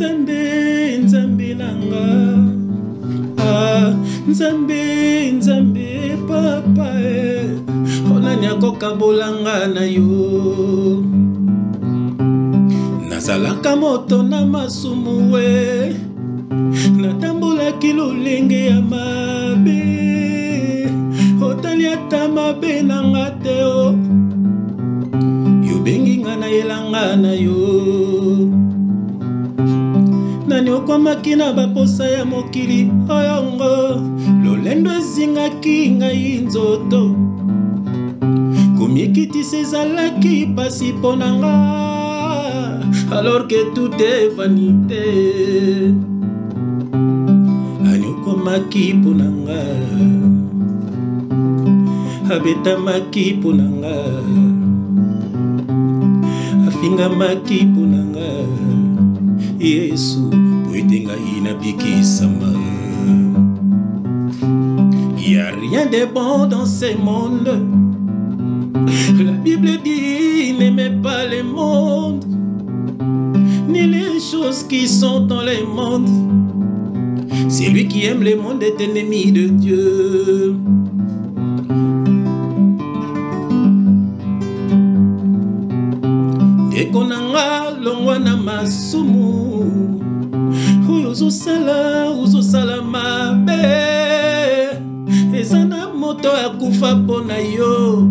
Nzambe nanga. Ah, Nzambe papa Onani akoka bolanga na yo. Nazalaka moto na masumu we. Natambulaki lolenge ya mabe. Otali ata mabe nanga te o. Yobengi nga na yelanga na yo. Nani okwamaki na baposa ya mokili oyongo. Lolendo ezingaki ngai nzoto. Komikitisi ezalaki pasi ponanga. Alors que tout est vanité. Nani okwamaki ponanga. Abetamaki ponanga. Afingamaki ponanga. Yesu poetenga ina bikisama. Il n'y a rien de bon dans ce monde. La Bible dit n'aimez pas le monde, ni les choses qui sont dans le monde. Celui qui aime le monde est ennemi de Dieu. Dekonanga longwana masumu. Uzosala mabe. Ezana moto akufa pona yo.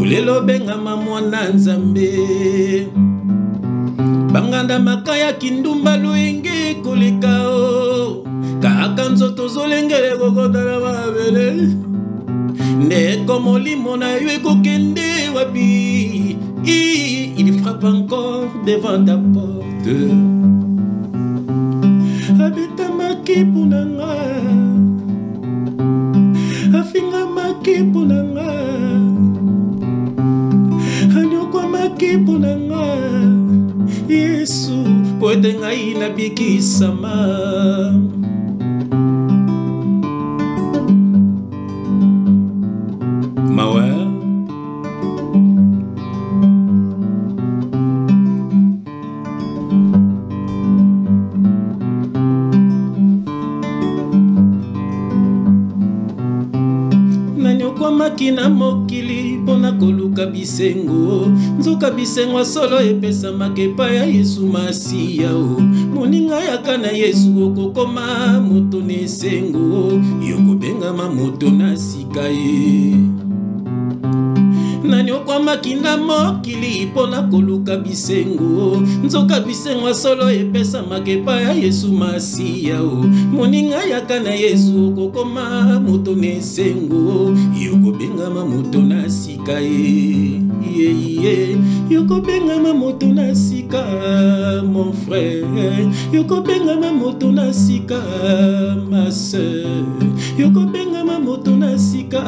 Ulelo bengama mwana Nzambe. Banganda makaya kindumba luenge kolikao. Kaka nzoto zolengele kokodala babele. Ndeko molimo na yo ekokende wapi. Il frappe encore devant ta porte. Abetamaki punanga. Afingamaki punanga. Anyokwamaki punanga. Yesu poetenga ina bikisama. Mawa Makina mokili pona koluka bisengo. Nzoka bisengo solo epesa makepa ya Yesu Masiya o. Moninga yaka na Yesu okokoma moto nesengo. Yokobengama moto na sika ye. Nani okwamaki na mokili pona koluka bisengo. Nzoka bisengo solo epesa makepa ya Yesu Masiya o. Moninga yaka na Yesu okokoma moto nesengo. Yokobengama moto na sika ye. Yokobengama moto na sika mon frère. Yokobengama moto na sika ma sœur. Yokobengama moto na sika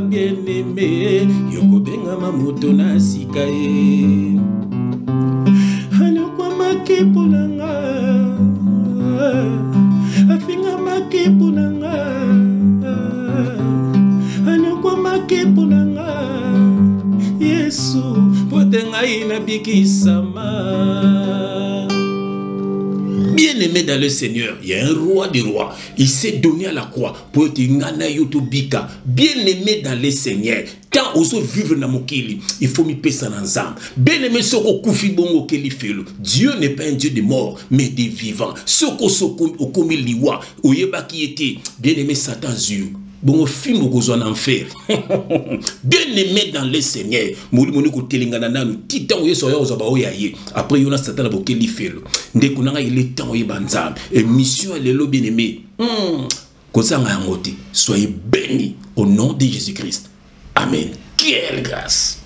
bien-aimé. Yokobengama moto na sika ye. Anyokwamaki ponanga. Afingamaki ponanga. Anyokwamaki ponanga. Yesu poetenga ina bikisama. Bien-aimé dans le Seigneur, il y a un roi des rois. Il s'est donné à la croix pour être ngana yotobika. Bien-aimé dans le Seigneur, tant oso vivre na mokili, il faut m'y pesa na nzambe. Bien-aimé soko kufi bongo keli felo. Dieu n'est pas un Dieu de mort, mais des vivants. Soko okomi liwa, oyebaki ete. Bien-aimé Satan zu. Bon film au en enfer. Bien-aimé dans le Seigneur. Moni ko telingana nanu titan oye soya ozaba oyaye. Après yona Satan bo keli felo. Ndeko nanga il est temps oye banzam. Et mission elle est bien-aimé. Kozanga ngote. Soyez bénis au nom de Jésus-Christ. Amen. Quelle grâce.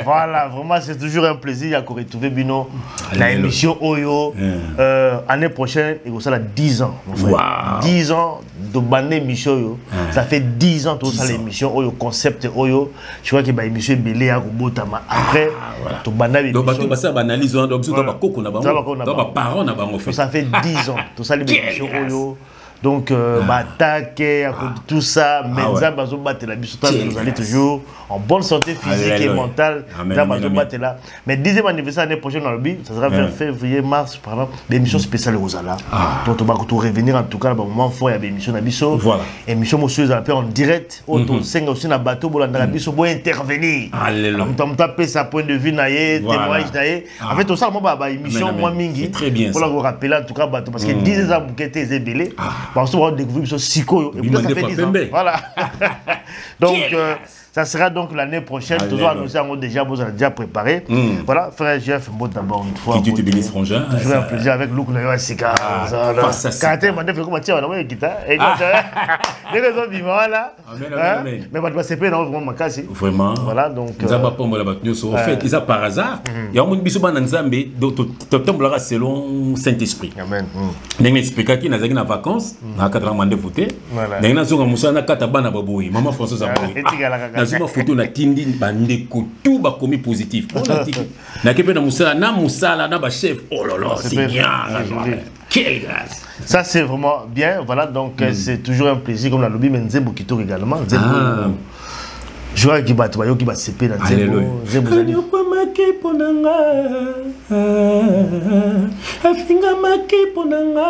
Voilà, vraiment c'est toujours un plaisir de retrouver Bino. L'émission Oyo, année prochaine, il va 10 ans. 10 ans de bande émission. Ça fait 10 ans tout ça l'émission Oyo, concept Oyo. Je crois que l'émission est belée à Robotama. Après, tout bande émission. Donc, ça analyse, donc, ça fait 10 ans tout ça l'émission Oyo. Donc, attaquer, tout ça, mais vous allez toujours en bonne santé physique et mentale. Mais 10e anniversaire l'année prochaine, ça sera vers février, mars, par exemple, l'émission spéciale Rosala. Donc, on va revenir en tout cas, moment fort, il y a l'émission Nabiso. Voilà. Émission Monsieur en direct, on s'engage aussi dans le bateau pour Nabiso pour intervenir. On tape sa point de vue, témoignage. En fait, tout ça, moi, émission, moi, Mingi. Très bien. Pour la rappeler en tout cas, parce que 10 ans, vous êtes belé. Parce qu'on va découvrir ce psycho. Et ça fait 10 ans. Voilà. Donc, ça sera donc l'année prochaine. Toujours annoncé, déjà, vous avez déjà préparé. Voilà, frère Jeff, bon d'abord une fois. Qui tu te bénisses, frangin. Toujours un plaisir avec Luc Nayo Sika. Face à ça. Quand tu m'as fait comment tu as envoyé guitare. Et donc, les raisons vivants là. Mais c'est pas vraiment ma casse. Vraiment. Voilà, donc. Nous avons pas mal de en fait, ils ont par hasard. Il y a un monde qui est en Zambie, donc selon Saint-Esprit. Amen. Nous expliquons qu'il y a des vacances, à 4 mois de voter. Nous avons un kataba baboui, maman Françoise Aboui. Nazuma photo na tindi bande ko tout ba commis positif. On a dit na kepe na musala na ba chef. Oh là là, c'est bien. Quelle grâce. Ça c'est vraiment bien. Voilà, donc c'est toujours un plaisir comme la lobby mais Nzembo Kito également. Je vois qu'il va se payer dans Nzembo. Maki ponanga afinga maki ponanga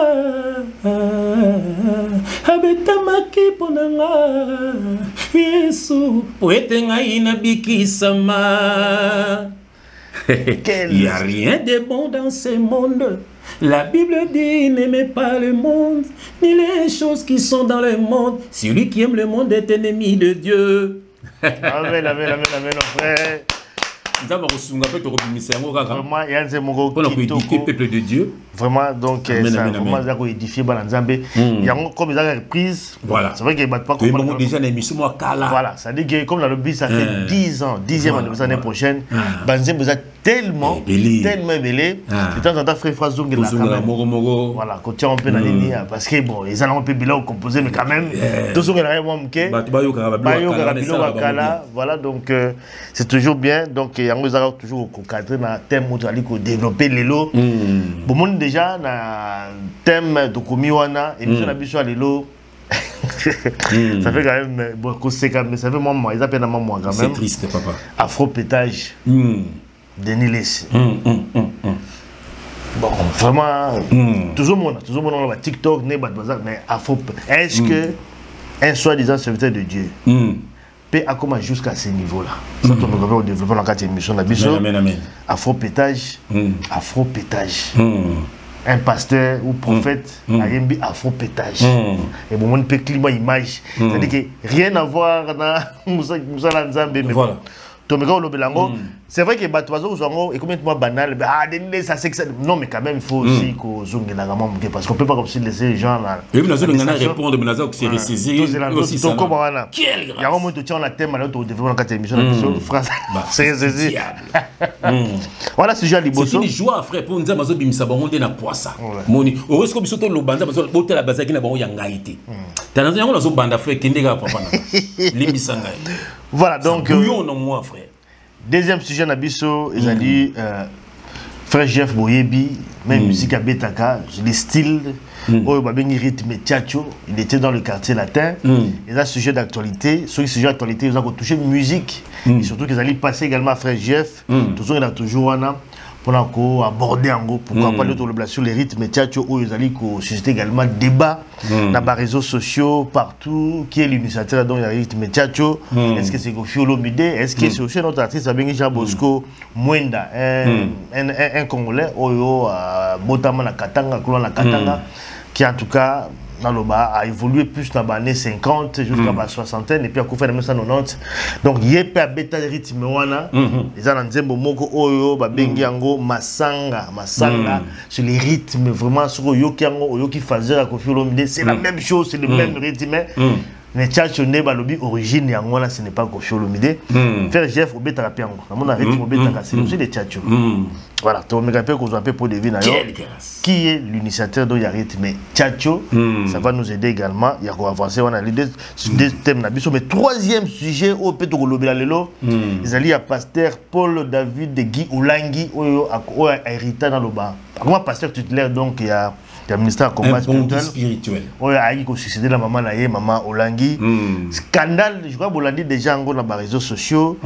abeta maki ponanga Yesu poete ngai na bikisama. Il n'y a rien de bon dans ce monde. La Bible dit n'aimez pas le monde ni les choses qui sont dans le monde. Celui qui aime le monde est ennemi de Dieu. Amen, amen, amen, amen, frère. Vraiment, il y a un peuple de Dieu. Vraiment, donc, ça vraiment édifié Balanzambé. Il y a comme des reprises. Voilà. C'est vrai qu'il n'y a pas de déjà l'émission. Voilà, ça dit que comme la lobby, ça fait 10 ans, 10e anniversaire l'année prochaine. Banzembe vous a tellement belé. De temps en temps, frère François Zong est là. Voilà, quand tu es un peu dans les lignes, parce que bon, ils ont un peu belé au composé, mais quand même, tout ce qui est là, voilà, donc c'est toujours bien. Donc, il y a toujours cadré dans le thème où tu as développer les lots. Bon, monde déjà, dans le thème de Komiwana, et nous avons les lots. Ça fait quand même beaucoup de séquences, mais ça fait moi, ils appellent moi quand même. C'est triste, papa. Afro-pétage. Denis Lessi. Bon, vraiment, toujours mon TikTok, mais Afro. Est-ce que un soi-disant serviteur de Dieu peut accommoder jusqu'à ce niveau-là? Ça, on va développer dans cette émission. Afro-pétage. Afro-pétage. Un pasteur ou prophète a un afro-pétage. Et bon, on peut climat image. C'est-à-dire que rien à voir dans Moussa Nzambe. Mais voilà. C'est vrai que et combien de mois banal, ça c'est que ça. Non, mais quand même, il faut aussi qu'on zoome parce qu'on ne peut pas comme si laisser les gens là. Et nous allons répondre, mais nous allons se ressaisir. Il y a un moment où tu as un thème, tu développes dans émission de France. C'est saisi. Voilà, c'est déjà c'est une joie, frère, pour nous dire que nous avons des poissons. Moni, au risque que nous sommes le banda, parce que nous la base qui n'a pas yangaïté. T'as un autre banda, frère, qui n'est pas papa. Voilà, donc. Moi, frère. Deuxième sujet, Nabiso, ils ont dit frère Jeff Boyebi, même musique à Betaka, les styles, rythme tchatcho, il était dans le quartier latin. Ils ont un sujet d'actualité. Sur le sujet d'actualité, ils ont touché musique. Et surtout qu'ils allaient passer également à frère Jeff. Toujours, il a toujours un an. Pour aborder en gros, pourquoi pas le sur les rythmes tchatcho, où ils allaient susciter également débat dans les réseaux sociaux, partout, qui est l'initiateur dans les rythmes tchatcho. Est-ce que c'est Kofi Olomide? Est-ce que c'est aussi notre artiste Jean Bosco Mwenda, un Congolais, Oyo, Botama na Katanga, qui en tout cas a évolué plus dans les années 50 jusqu'à la soixantaine et puis à coup fait 1990. Donc il y a pas bêta rythme wana les gens Nzembo moko oyo ba bengi yango masanga sur les rythmes vraiment sur oyo qui faisait à Kofi Olomide, c'est la même chose, c'est le même rythme. mais Tchatcho ne balobi origine yango ce n'est pas Koffi Olomide. Frère Jeff obeta kapiango. Na mona arrête obeta ka c'est aussi des Tchatcho. Voilà, to me rappelle qu'on appelle pour deviner qui est l'initiateur de Yarit mais Tchatcho, ça va nous aider également. Il y a quoi avancer on a les deux thèmes na biso mais troisième sujet au peto kolobela lelo. Ils allaient à pasteur Paul David de Guy Oulangi oyo hérité dans le bas. Comment pasteur tutélaire donc il y a le ministère de combat spirituel. Oui, il a suicidé la maman naïe, maman Olangi. Scandale, je crois que vous l'avez dit déjà en dans les réseaux sociaux.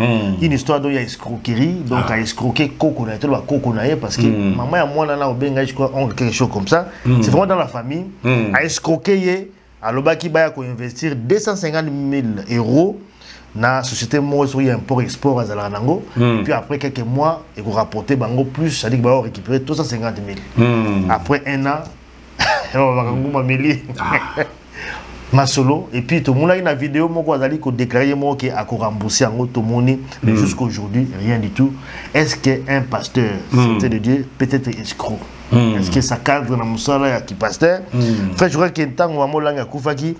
Une histoire dont il y a escroquerie, donc il a escroqué Coco naïe parce que maman et moi, je crois, ont quelque chose comme ça. C'est vraiment dans la famille. A escroqué, à l'Obaki Baya qui investir 250 000 € dans la société moi sur import-export à Zalanango. Puis après quelques mois, il a rapporté Bango plus, c'est-à-dire qu'il va récupérer 250 000. Après un an, ma solo et puis tout le monde a une vidéo moi quoi d'aller déclarer moi qui a rembourser en tout monde mais jusqu'aujourd'hui rien du tout. Est-ce qu'un pasteur c'est de Dieu peut-être escroc? Est-ce que ça cadre dans mon salaire qui pasteur? Frère je crois que tant on va langa kufaki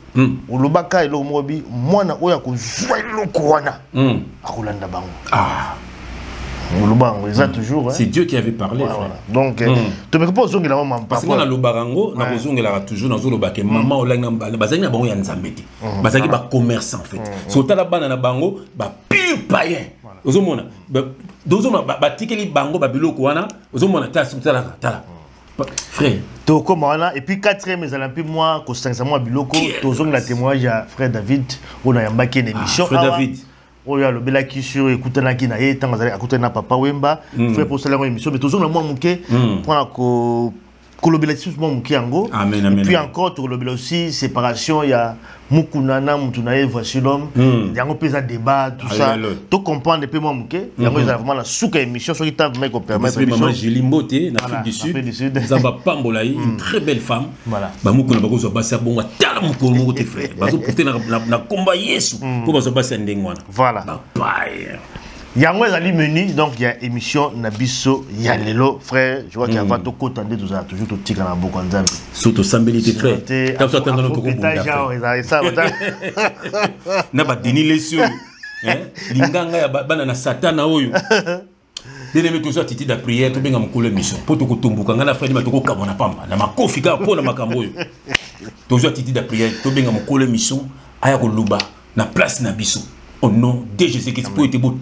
au lobaka et le mobi moi na oya ko joie le corona akulanda bango toujours. C'est Dieu qui avait parlé. Voilà. Donc, tu me proposes que la maman parce que dans le barango, na besoin la toujours dans le baké maman olanga bazaki na bango ya nzambeti. Bazaki ba commerçant en fait. So tala bana na bango ba pire païen. Ozomona. Dozoma ba tikeli bango ba biloko wana, ozomona tala. Frère. To comment et puis quatrième mais à moi ko 500 mois biloko, tozong la témoignage à frère David, on a yambaki une émission. Frère David. Oh ya le belaki sur écouter na ki na ye tant à écouter na papa Wemba frère pour cela émission mais toujours le moi muké prendre ko kolobelaki moi muké ango et puis encore to kolobela aussi séparation il y a mukunana mutunaye voici l'homme il y a un peu de débat tout ça to comprendre depuis moi muké il y a vraiment la souka émission sur qui t'a me permettre maman Jilimboté na Afrique du Sud Zamba Pambolai une très belle femme voilà ba mukuna bakozo basa bonga tala mukolo mokote frère bazo porter na combat Yesu pour bazo basa ndengwana voilà Yango ezali menu donc il y a émission Nabiso Yalelo frère je vois qu'il y a pas de côté de tout ça toujours tout tika na boko nzambe surtout sambelité frère ta so tanga no ko bunda na ba deni lesio linganga ya bana na satana oyo dene me toujours titi da prière to benga mukolo mission po to kutumbuka ngana frère matoko kabona pamba na makofi ka po na makambo oyo toujours titi da prière to benga mukolo mission aya ko luba na place na biso. Au nom de Jésus-Christ, pour être beau,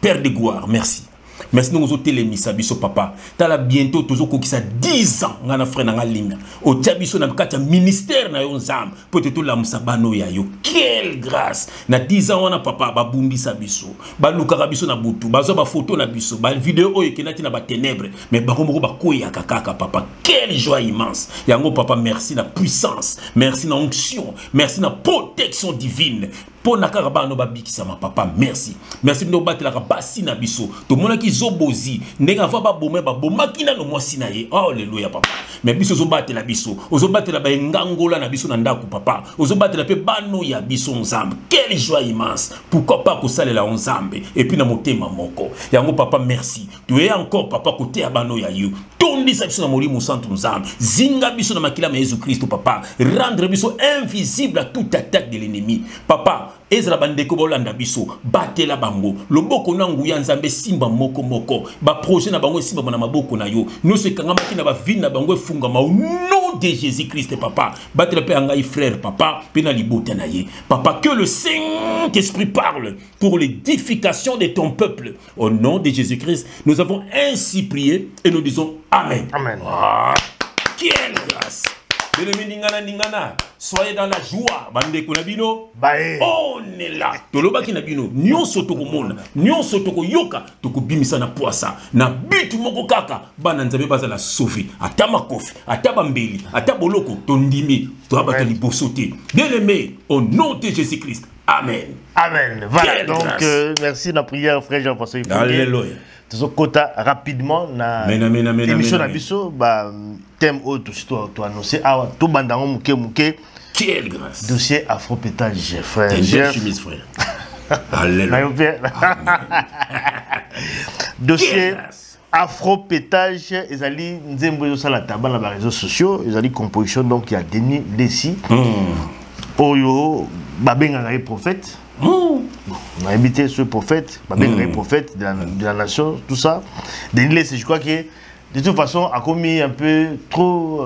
Père de gloire, merci. Merci nous autres télémis biso papa. Tala bientôt toujours qui ça 10 ans ngana frère na limia. O tiabiso na kata ministère na yo nzam. Peut-être la musabano ya yo. Quelle grâce. Na 10 ans wana papa ba bumbi sa biso. Ba luka biso na butu. Ba zo ba photo na biso. Ba vidéo oyo kenati na ba ténèbres. Mais ba komoko ba koya kaka papa. Quelle joie immense. Yango papa merci na puissance. Merci na onction. Merci na protection divine. Pour nakara no babikisa ma papa merci merci no batela ka basi na biso to mona ki zobozi ndenge va ba bomé ba bomaki na no mwasi na ye oh alléluia papa mais biso zo batela biso ozo batela ba ngangola na biso na ndako papa ozo batela pe bano ya biso nzambe quelle joie immense pourquoi pas ko salela nzambe et puis na motema moko yango papa merci tu es encore papa côté ya bano ya yo tondi sa biso na molimo santo nzambe zinga biso na makila ma Jésus Christ papa rendre biso invisible à toute attaque de l'ennemi papa ezra bandeko bolanda biso batela bango loboko na nguya nzambe simba moko ba projet na bango simba na maboko na yo no se kanga makina ba vie na bango efunga ma au nom de Jésus Christ papa batela pe ngai frère papa pe na libota na ye papa que le Saint-Esprit parle pour l'édification de ton peuple au nom de Jésus Christ nous avons ainsi prié et nous disons amen amen quelle grâce. Ningana, soyez dans la joie, bande konabino. On est là. Toloba kinabino, nyon soto ko mona, nyon soto ko yoka, to ko bimisa na poisa, na bitu moko kaka, bana nzabe baza la sauver. Atama kofi, ataba mbeli, ataboloko, tondimi, to abata libosote. Bien-aimé, au nom de Jésus-Christ. Amen. Amen. Voilà. Donc merci la prière frère Jean-François. Alléluia. Kota rapidement na émission na biso ba thème autre to annoncer awa to bandango muke quelle grâce dossier afropétage frère chemise frère alléluia dossier Afro-pétage, ils allaient nzembo sur la table dans les réseaux sociaux, ils allaient composition donc il y a Denis Lessi, Oyo, Babenga prophète. On a invité ce prophète, Babenga prophète de la nation, tout ça. Denis Lessi, je crois que de toute façon a commis un peu trop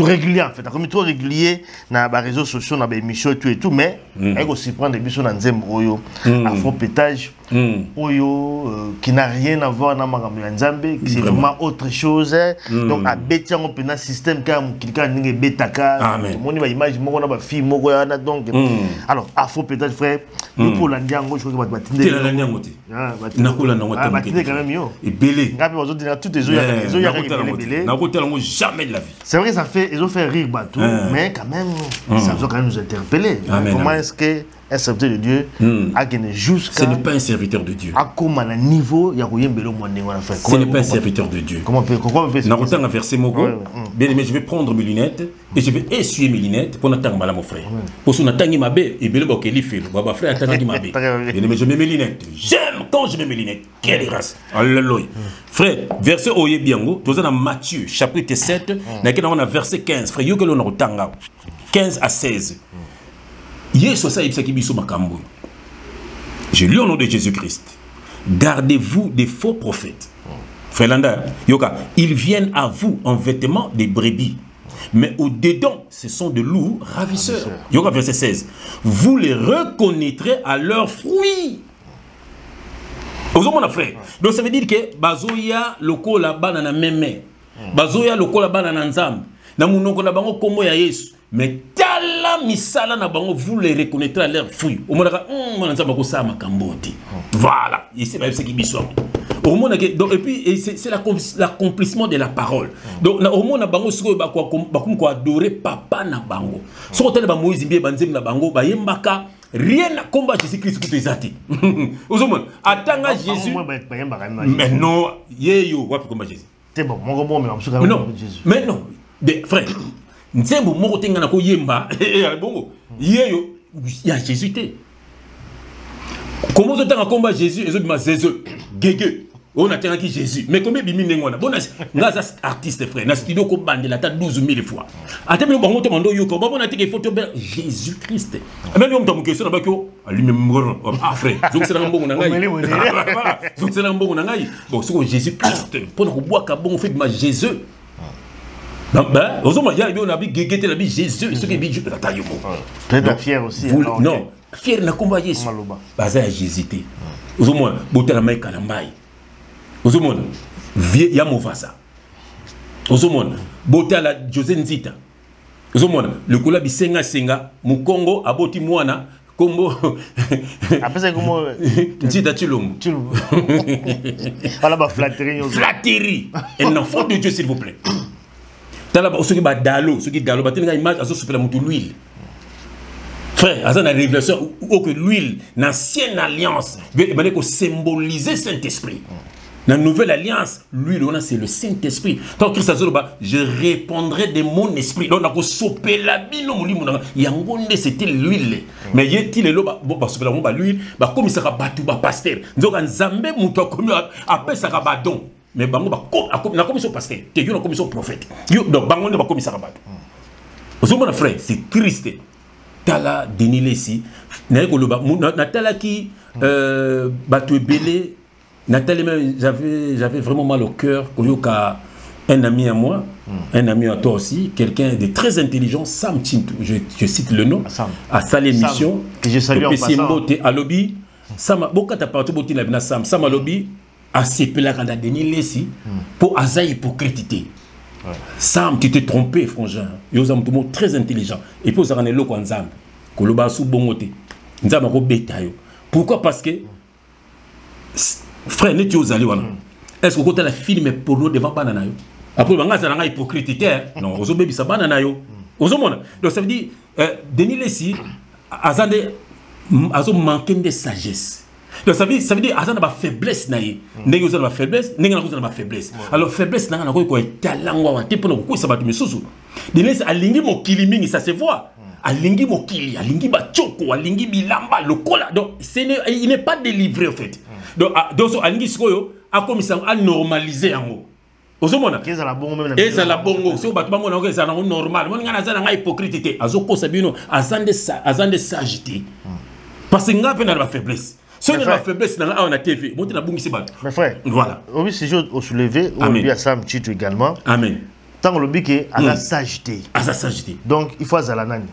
régulier en fait, a commis trop régulier dans les réseaux sociaux, dans les émissions et tout, mais il faut aussi prendre des émissions dans nzembo Oyo, Afro-pétage. Qui n'a rien à voir avec Nzambe, c'est vraiment autre chose. Donc, à Bétia, on peut un système qui a un Bétaka, on a une image, on a une fille, donc. Alors, Afro-pétage, frère, nous pour l'Andiango, je crois que tu vas l'Andiango. Jamais de la vie. C'est vrai, ça fait, ils ont fait rire Batou, mais quand même, ça doit quand même nous interpeller. Comment est-ce que un serviteur de Dieu a gagné jusqu'à... Ce n'est pas un serviteur de Dieu. À comment à niveau il y a ce n'est pas un serviteur de Dieu. Comment on fait ça? Dans un verset Mogo, bien aimé, je vais prendre mes lunettes et je vais essuyer mes lunettes pour n'attendre mal à mon frère. Pour son attendre ma belle et bien le fait. Mon frère attend ma belle. Bien aimé, je mets mes lunettes. J'aime quand je mets mes lunettes. Quelle grâce. Alléluia. Frère, verset Oye Biango, nous sommes dans Matthieu chapitre 7, dans le verset 15. Frère, yo que l'on a 15 à 16. Je lis au nom de Jésus-Christ. Gardez-vous des faux prophètes. Frère Landa, ils viennent à vous en vêtements de brebis, mais au-dedans, ce sont de loups ravisseurs. Yoga verset 16. Vous les reconnaîtrez à leurs fruits. Mon frère. Donc ça veut dire que Bazoya loko la banana meme. Bazoya loko la banana nzam. Na munoko na bango kombo ya Yesu. Mais tala misala na bango, vous les reconnaîtrez à leurs fruits. Au moins, voilà. Ici, c'est qui bisou. Au moins, et puis c'est l'accomplissement de la parole. Donc, au moins, na bango, c'est quoi adorer papa na bango. Si on t'a Moïse bien banzem na bango, ba yembaka rien à combattre Jésus-Christ que tu es athée. Au moins, attends Jésus. Mais non, yeyo, wapi combattre Jésus. C'est bon, mon bon, mais non, frère. Nzembo moko tenga na ko yemba bongo yeyo ya Jésus té. Comment tu tanga combat Jésus et autres Jésus gege on a tenga ki Jésus mais combien bimi ngona bona ngaza artiste frère na studio ko bande la ta 12000 fois ate bi bango to mando yo ko bona teke photo Jésus Christ même yo mtamu question na bakyo allume mngoro frère donc c'est na mbongo na ngai voilà donc c'est na mbongo na ngai bon c'est Jésus Christ pour ko bois ka bongo fait de ma Jésus. Ben, il y a des Jésus, ce qui est très fier aussi. Non, fier n'a combat Jésus. Basé à Jésus. Vous avez dit, la main kalambai. Vous avez dit, il y a Movasa. Vous avez dit, la José Nzita. Vous avez dit, le Kulabi Senga Senga, Mukongo, Aboti Mwana, Kombo. Après, c'est comment Nzita Chilombo. Voilà, flatterie. Flatterie. Un enfant de Dieu, s'il vous plaît. Ceux qui ont dalo, ceux qui ont dalo, ils ont une image, ils ont l'huile. Frère, ils ont une révélation où que l'huile, l'ancienne alliance, veut symboliser Saint-Esprit. Dans la nouvelle alliance, l'huile, c'est le Saint-Esprit. Quand Christ a dit, je répondrai de mon esprit. Donc, on a sopé la bine, c'était l'huile. Mais il y a l'huile, comme il sera battu, pasteur. Donc, en Zambé, après, ça va don. Mais bango na commission pasteur, que yo na commission prophète. Donc bango na commission rabat. Mon frère, c'est triste. Tala Denis Lessi, na ko loba na tala ki batu belé, na tala j'avais vraiment mal au cœur ko yo ka un ami à moi, un ami à toi aussi, quelqu'un de très intelligent, Sam Chintou, je cite le nom, à sa émission, que je salue en passant. À lobby, Sam boka ta partout boti na Sam à lobby. À ces pelagans à Denis Lessi pour asa hypocrité. Sam, tu t'es trompé, frangin. Ils ont un très intelligent. Et puis, vous avez un loco en Zam. Koloba sous bongote. Nzam a betayo. Pourquoi? Parce que frère, n'est-ce pas allé est-ce que vous avez la film porno devant banana? Après, vous avez un hypocrite. Non, vous avez un banana. Donc, ça veut dire, Denis Lessi a manqué de sagesse. Donc ça veut dire qu'il y a une faiblesse. Il y a une faiblesse. Alors faiblesse, il y a une talent. Ça se voit. Alingi mokili, alingi bachoko, alingi bilamba, lokola. Donc il n'est pas délivré en fait. Donc alingi sikoyo, akomisa a normaliser yango ozomona ezala bongo même ezala bongo so bato bamona ko ezala normal moni ngana azana nga hypocrite te azokosa bino azande sagité parce que nga pe na ba faiblesse so na ba faiblesse na on a TV monte na bungisi bato mes frères voilà oui c'est juste au soulever on lui a ça petit également amen tant le bique à la sagité donc il faut azala nani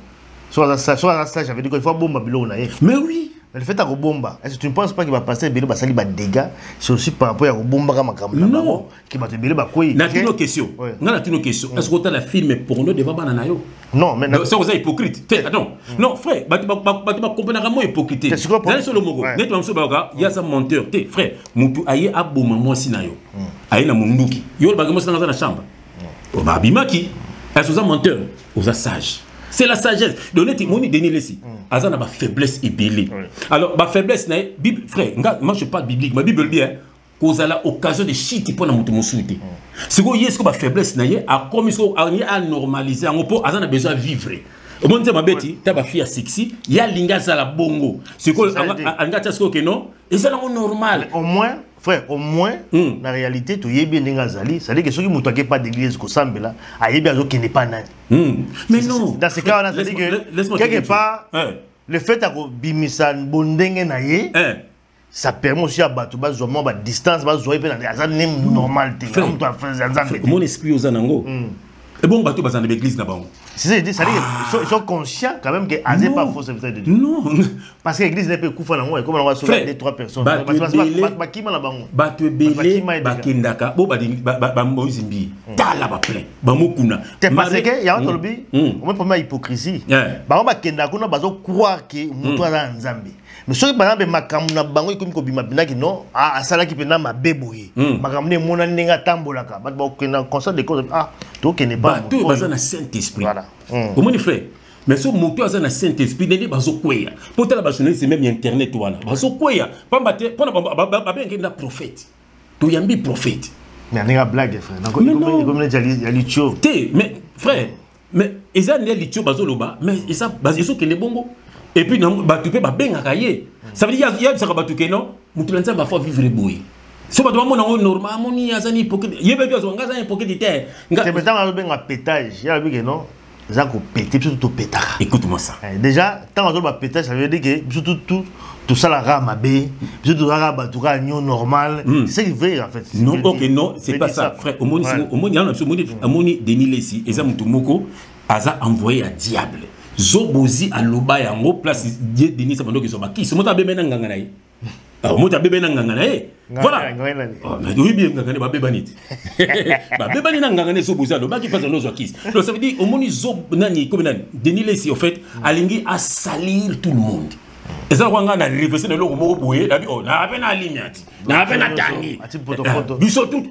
so la sage avait dit qu'il faut bomba bilo na mais oui mais le fait à bomba est-ce que tu ne penses pas qu'il va passer bilo ba sali ba dégâts c'est aussi par rapport à bomba ka makambo non qui va te bilo ba quoi na tino question na tino question est-ce que tu as la film porno devant banana yo non mais ça vous hypocrite attends non frère ba comprendre comment hypocrite dans sur le mogo net ba mso ba ya sa menteur frère mutu aye aboma mwasi na yo aye na munduki yo ba ngosa na chambre ba bimaki est-ce que vous menteur vous sage. C'est la sagesse. Donner Timoni Denis Lessi. Azana ba faiblesse et belé. Alors ba faiblesse na Bible frère, moi je parle biblique, ma Bible dit cause à l'occasion de shit pour na mutu musuite. C'est quoi est-ce que ba faiblesse na a comme ça a normaliser en po azana besoin vivre. Au monde ma beti, ta ba fille sexy, ya linga za la bongo. C'est quoi anga tasko que non? Et ça normal. Au moins frère, au moins, la réalité, tu y es bien d'Ingazali, ça veut dire que ceux qui ne sont pas d'église, qui sont là, il y a qui n'est pas nan. Mais non. Dans ce cas, on a dit que quelque part, le fait que Bimisan Bondenge naye, ça permet aussi à Batouba Zoma, à distance, à Zoé, à normal. Mon esprit aux Anango. Et bon, Batouba Zan de l'église là-bas. C'est-à-dire qu'ils sont conscients quand même que Azé pas faux serviteur de Dieu. Non. Parce que l'église n'est pas couverte en haut, comme on va sauver les 3 personnes. Batu belé, bakindaka, bo ba moizimbi. Tala ba plein. Ba mokuna. C'est parce que y a un lobby, on met pas mal hypocrisie. Ba bakindaka na bazo croire que mutu ala nzambe. Mais ceux qui par exemple makamuna bango comme ko bima binaki non, asala ki pena mabeboye. Makamune mona ninga tambolaka. Ba bakenda constat de cause to ke ne pas. Batu bazana Saint-Esprit. Comment il fait? Mais ce moto a un Saint-Esprit, il est bazokoya. Pour la bachonner, c'est même internet wana. Bazokoya. Pas battre, pas bien prophète. Tu y a prophète. Mais il y a une blague, frère. Donc, comme il y a l'itio. Mais frère, mais ils ont des litio bazoloba, mais ils sont basés que les bongo. Et puis tu peux pas bien akaye. Ça veut dire il y a ça batu que non, mutu lanza ba faut vivre boy. So ba mona normal moni azani pocket. Yebe bio zo ngaza pocket terre. C'est maintenant ben pétage. Il y a que non. Ça qu'on péter tout pétard. Écoute-moi ça. Déjà, tant on va péter, ça veut dire que tout ça la rame bé, tout la rame tout gagnon normal. C'est vrai en fait. Non, OK, non, c'est pas ça, frère. Au monde il y a un moni Denis Lessi, et ça mutumoko aza envoyé à diable. Zobozi à loba yango place Denis ça pendant que soba qui se monta bébé na nganga naï. Ah, monta bébé na nganga naï. Voilà. Mais oui bien nganga ba bébé nit. Ba bébé na nganga ne zobozi à loba qui passe dans nos akis. Donc ça veut dire au moni zob nani comme nani Denis Lessi au fait alingi à salir tout le monde. Et ça on a réversé le logo moko boye la oh na peine à lignati. Na peine à tangi. Biso tout.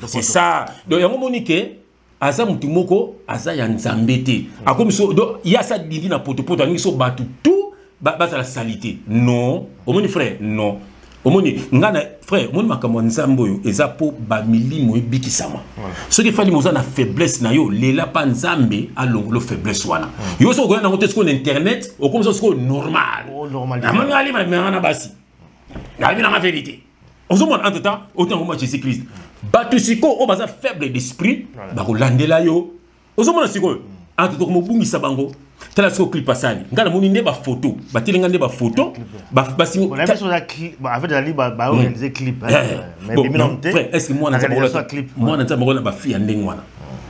C'est ça. Donc yango monique aza mutu moko aza ya nzambe te akomi so do ya sa dindi na poto alingi so batu tout baza la salité non omoni frère non omoni ngana frère omoni makambo nzambe oyo eza po ba milimo ebikisama ce qui fali moza na faiblesse na yo lela pa nzambe alongolo faiblesse wana yo so ko na ngote sko na internet okomi so sko normal amani ali na basi na bi na vérité on se montre entre temps autant que Jésus Christ batu siko o baza faible d'esprit ba ko landela yo ozomona siko entre to ko bungisa bango tala siko clip pasali ngala moni nde ba photo ba tilinga nde ba photo ba singo on a fait sur la clip en fait ali ba réaliser clip mais biminonte frère est-ce que moi na clip moi na tamba ba fi andeng wana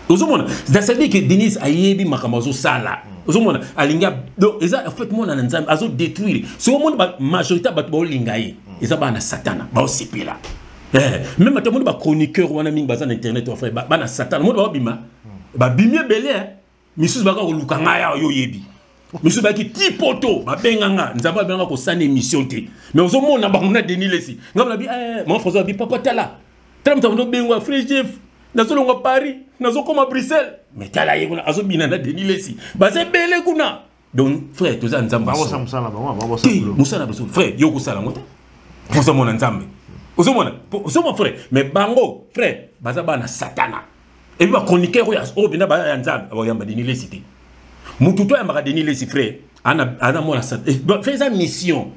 ozomona ça veut dire que Denise ayebi makamazo sala ozomona alinga donc eza en fait moi na nzambe azo détruire so monde ba majorité ba to lingaye eza ba na satana ba osipila. Même à mon chroniqueur ou un ami bazan internet ou frère bana satan mon ba bima ba bimie belé misus ba ko lukanga ya yo yebi misus ba ki tipoto ba benganga nzamba benga ko sana émission té mais ozo mona ba mona Denis Lessi ngam bi mon François bi papa tala tram tam do benga frère chef na solo ngo Paris na zo koma Bruxelles mais tala yeko azo bina na Denis Lessi ba se belé kuna donc frère to za nzamba ba so musala musala frère yo ko sala ngota ko sa mona nzambe Osomona frère, mais bango frère, bazaba na satana. Et puis ba chroniqueur o bina ba ya nzambe, ba yamba Denis Lessi te. Mututo ya maka Denis Lessi frère, ana mona satana. Fais sa mission.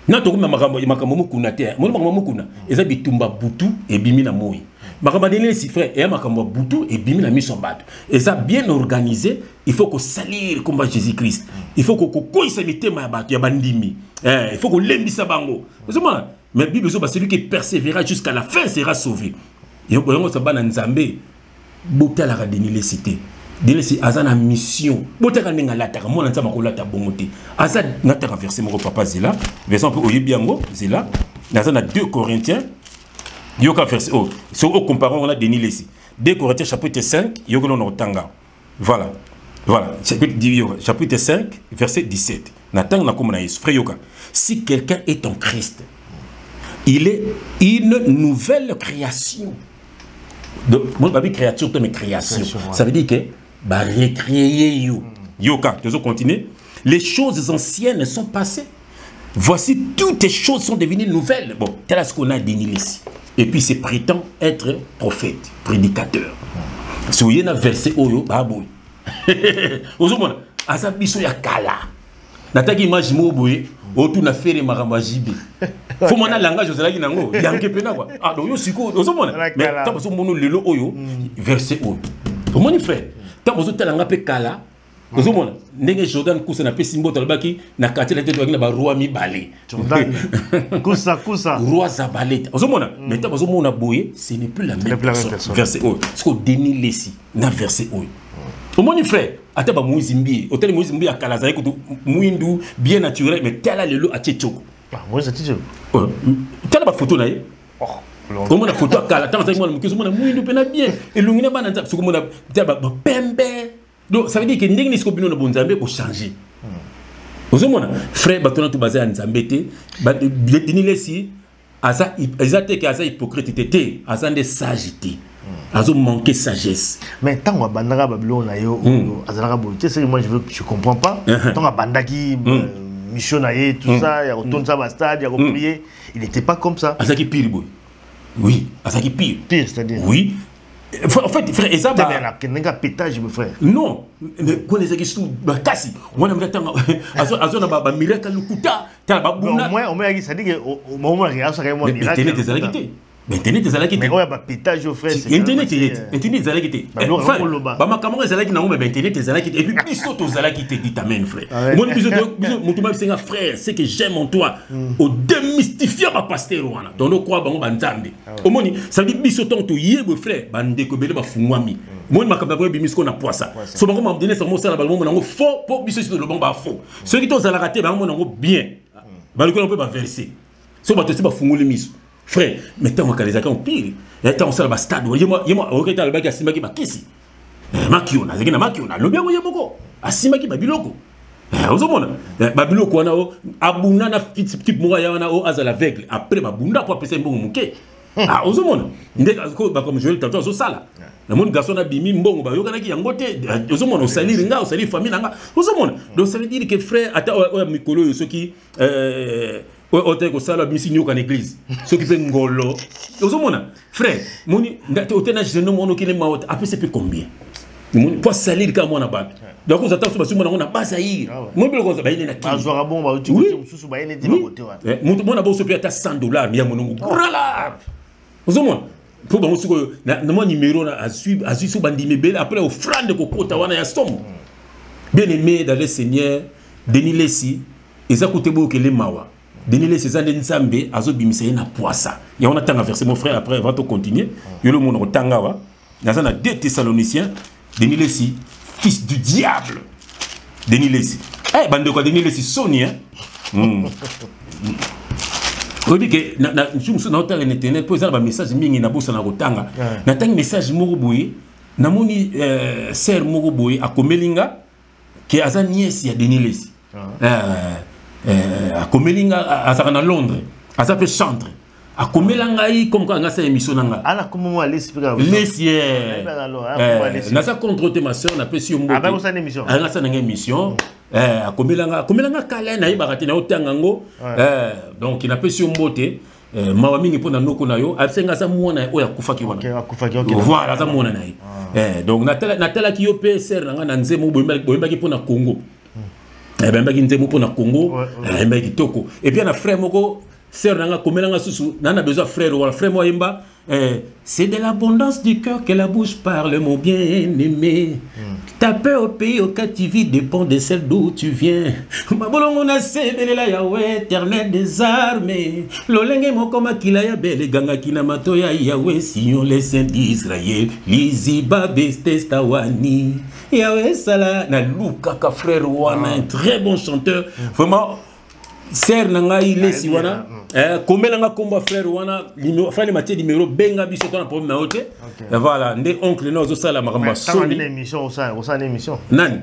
na to kuma makambo mukuna te mo makambo mukuna eza bitumba butu et bimi na moi makambo délé si frère et makambo butu et bimi na miso bato eza bien organisé il faut que salir combat Jésus Christ il faut que koisa mitema ya bato ya bandimi il faut que lembisa bango mais Bible so celui qui persévérera jusqu'à la fin sera sauvé yongo sa bana nzambe botala ka denile cité dile si azana mission botaka ninga lataka mona nzama ko lata bongote aza nataka verset moko papa zela verset un peu oyebiango zela nazana 2 Corinthiens yoka verset oh so au comparant on a denile ici 2 Corinthiens chapitre 5 yoko no tanga voilà chapitre 5 verset 17 natanga na komona Yesu frère yoka si quelqu'un est en Christ il est une nouvelle création. Donc, moi, je créature, mais création. Ça veut dire que bah recréer you. Yoka, tu veux continuer? Les choses anciennes sont passées. Voici toutes les choses sont devenues nouvelles. Bon, tel ce qu'on a dénié ici. Et puis c'est prétend être prophète, prédicateur. Si vous avez un verset oyo, bah boy. Vous avez un biso ya kala. Nataki image mo boy, autour na faire maramba jibe. Faut mon langage ozalaki nango, yanke pena quoi. Ah donc yo siko, vous avez mais tant que mono lelo oyo, verset oyo. Comment il fait? Tant que vous talanga pe kala. Vous avez ndenge Jordan kusa na pesi mboto albaki na katela teto na ba roi mi balé. Jordan. Kusa. Roi zabalé. Vous avez mais tant que vous avez boye, ce n'est plus la même personne. Verset oyo. Ce qu'on dénie lesi na verset oyo. Comment il fait? Ata ba muizimbi, hôtel muizimbi akala za ekutu muindu bien naturel mais tala lelo a tchoko. Ah, moi c'est tchoko. Tala ba photo na ye. Comment la photo akala tant ça moi mukizo mona muindu pena bien et lungina bana nza suko mona tala ba pembe. Donc ça veut dire que ndenge ni skobino na bonzambe ko changer. Ozomona frère batona to basé en nzambete ba dini lesi aza ezate ke aza hypocrite té aza nde sagité. Azo manquer sagesse. Mais tant que bandaka Babylone na yo azalaka boy. Tu sais moi je comprends pas. Tant que bandaki mission na ye tout ça, il y a retourne ça ba stade, il y a replié, il n'était pas comme ça. Azaki pire boy. Oui, azaki pire. Pire c'est-à-dire. Oui. En fait, frère, et ça va. Qu'un pétage, mon frère. Non, mais quand les gens kasi, on a mis tant, azo na ba miracle lukuta, ta ba buna. Au moins, ça dit que au moment où il y a ça quand même miracle. Internet des alakité. Mais internet des alakité. Mais ouais, ba pétage au frère. Internet des alakité. Ba makamon des alakité na ngombe internet des alakité. Et puis biso to alakité dit amen frère. Moi biso mutuma bisenga frère, c'est que j'aime en toi au démystifier ma pasteur wana. Donc quoi bango banzambe. Au moni, ça dit biso ton to yebo frère, bande ko bele ba fungwami. Moi makamon ko bimisko na poisa. So bango m'a donné ça mo sala bango nango faux pour biso sur le bango ba faux. Ceux qui to alakité bango nango bien. Ba le ko on peut ba verser. So ba to se ba fungoli miso. Frère, mais tant que les accords pire, et tant que ça va stade, yema, ok, t'as le bac à Simaki Bakisi. Makiona, c'est que Makiona, le bien, yemoko, à Simaki Babiloko. Aux hommes, Babiloko, Abuna, na petit moya, o azal aveugle, après Babunda, pour appeler un bon mouquet. Ah, aux hommes, comme je l'ai dit, au sala. Le monde garçon a bimi, bon, Bayokaki, Yangote, aux hommes, au salir, au salir, famille, aux hommes. Donc ça veut dire que frère, à ta Mikolo, ceux qui. Ote ko sala bisi nyoka na église ceux qui fait ngolo ozomona frère moni ndate otena jeune mono kile maot après c'est plus combien moni pour salir ka mona ba donc on attend sur mona on a pas aïe mon bilo ko ba ine na ki azwa bon ba uti mususu ba ine ti ba côté wa mona bo so pe ata $100 ya monongo grala ozomona pour ba musuko na mon numéro na asu so bandime bele après offrande ko kota wana ya somme bien aimé dans le Seigneur Denis Lesi ezakoute bo ke le mawa Denis ces années nzambe azo bimisé na poissa. Et on attend à verser mon frère après va to continuer. Yo le monde tangawa. Dans un 2 Thessaloniciens, Denis Lesi, fils du diable. Denis Lesi. Eh bande quoi Denis Lesi Sonia. On dit que na je na hôtel internet pour ça ba message mingi na bossa na kotanga. Na tang message moko boye na moni sœur moko boye akomelinga que aza nièce ya Denis Lesi. A komelinga à Londres, à sa chantre. A komelanga comme quand on a sa émission nanga. Alors comment moi l'expliquer? Lesier. Na sa contre ma sœur na pesi yo mbote. Ah ba sa émission. Ah na sa émission. A komelanga kala na ibakati na otangango. Donc il na pesi yo mbote. Mawa mingi pona noko na yo. Absenga sa mwana oya kufaki wana. OK. Voilà sa mwana na. Donc na tela ki yo pe sœur nanga na nzemo boyembaki pona Congo. eh ben baki nzembo pour na Congo eh ben kitoko et puis na frère moko sœur nanga komelanga susu nana besoin frère wala frère mo yemba c'est de l'abondance du cœur que la bouche parle mon bien-aimé. Ta peur au pays auquel tu vis dépend de celle d'où tu viens. Mabolongo na sebelela Yahweh éternel des armées. Lolenge mokoma kilaya bele ganga kina matoya Yahweh Sion les saints d'Israël. Liziba bestestawani. Yahweh sala na Luka ka frère wana un très bon chanteur. Vraiment Ser nanga ile si wana komela nga komba frère wana frère Mathieu numéro benga biso ton problème na ote voilà ndé oncle no zo sala makamba so ni émission au émission nani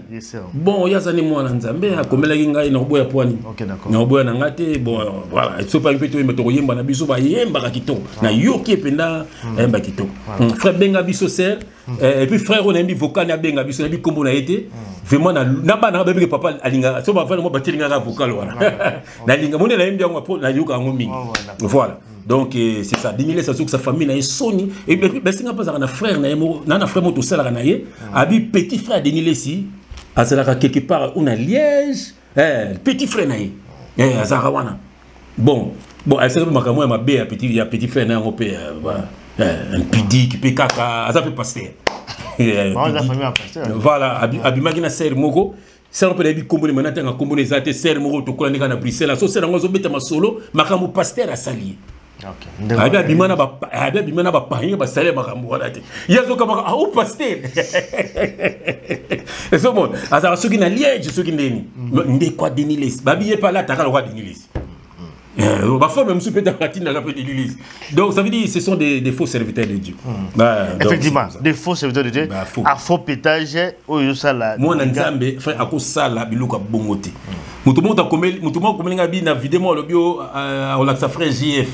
bon ya zani mwana nzambe akomela ngai na boya poani OK d'accord na boya na ngate bon voilà so pa mpeto yemba to yemba na biso ba yemba ka kitoko na yoki penda yemba kitoko frère benga biso ser et puis frère on a mis vocal na benga biso na bi kombo na été vraiment na bana ba bébé papa alinga so ba fa mo batilinga ka vocal wana na linga mone na mbia ngo na yoka ngo mingi voilà donc c'est ça dinile ça que sa famille na soni et ben singa pas na frère na frère moto sala na ye abi petit frère dinile si azala quelque part on a Liège petit frère na ye azara wana bon elle s'est makamwa ya mabe ya petit frère na ngo pe un pudique pe kaka aza pe pasteur voilà abimaki na ser moko ça on peut dire combo maintenant tanga combo les até ser moko to kola ndika na Bruxelles so ser ngo zo beta masolo makambo pasteur asali OK abimana ba pahinga ba sale makambo wala te yazo kama au pasteur so bon azara soki na Liège soki ndeni ndé kwa denilis babiye pa la takala kwa denilis même si donc ça veut dire ce sont des faux serviteurs de Dieu. Effectivement, des faux serviteurs de Dieu. À faux pétage, moi Nzambe frère ako sala biluka bongote. Mutumo ta komeli mutumo komelinga bi na vidéo le bio on la frère JF.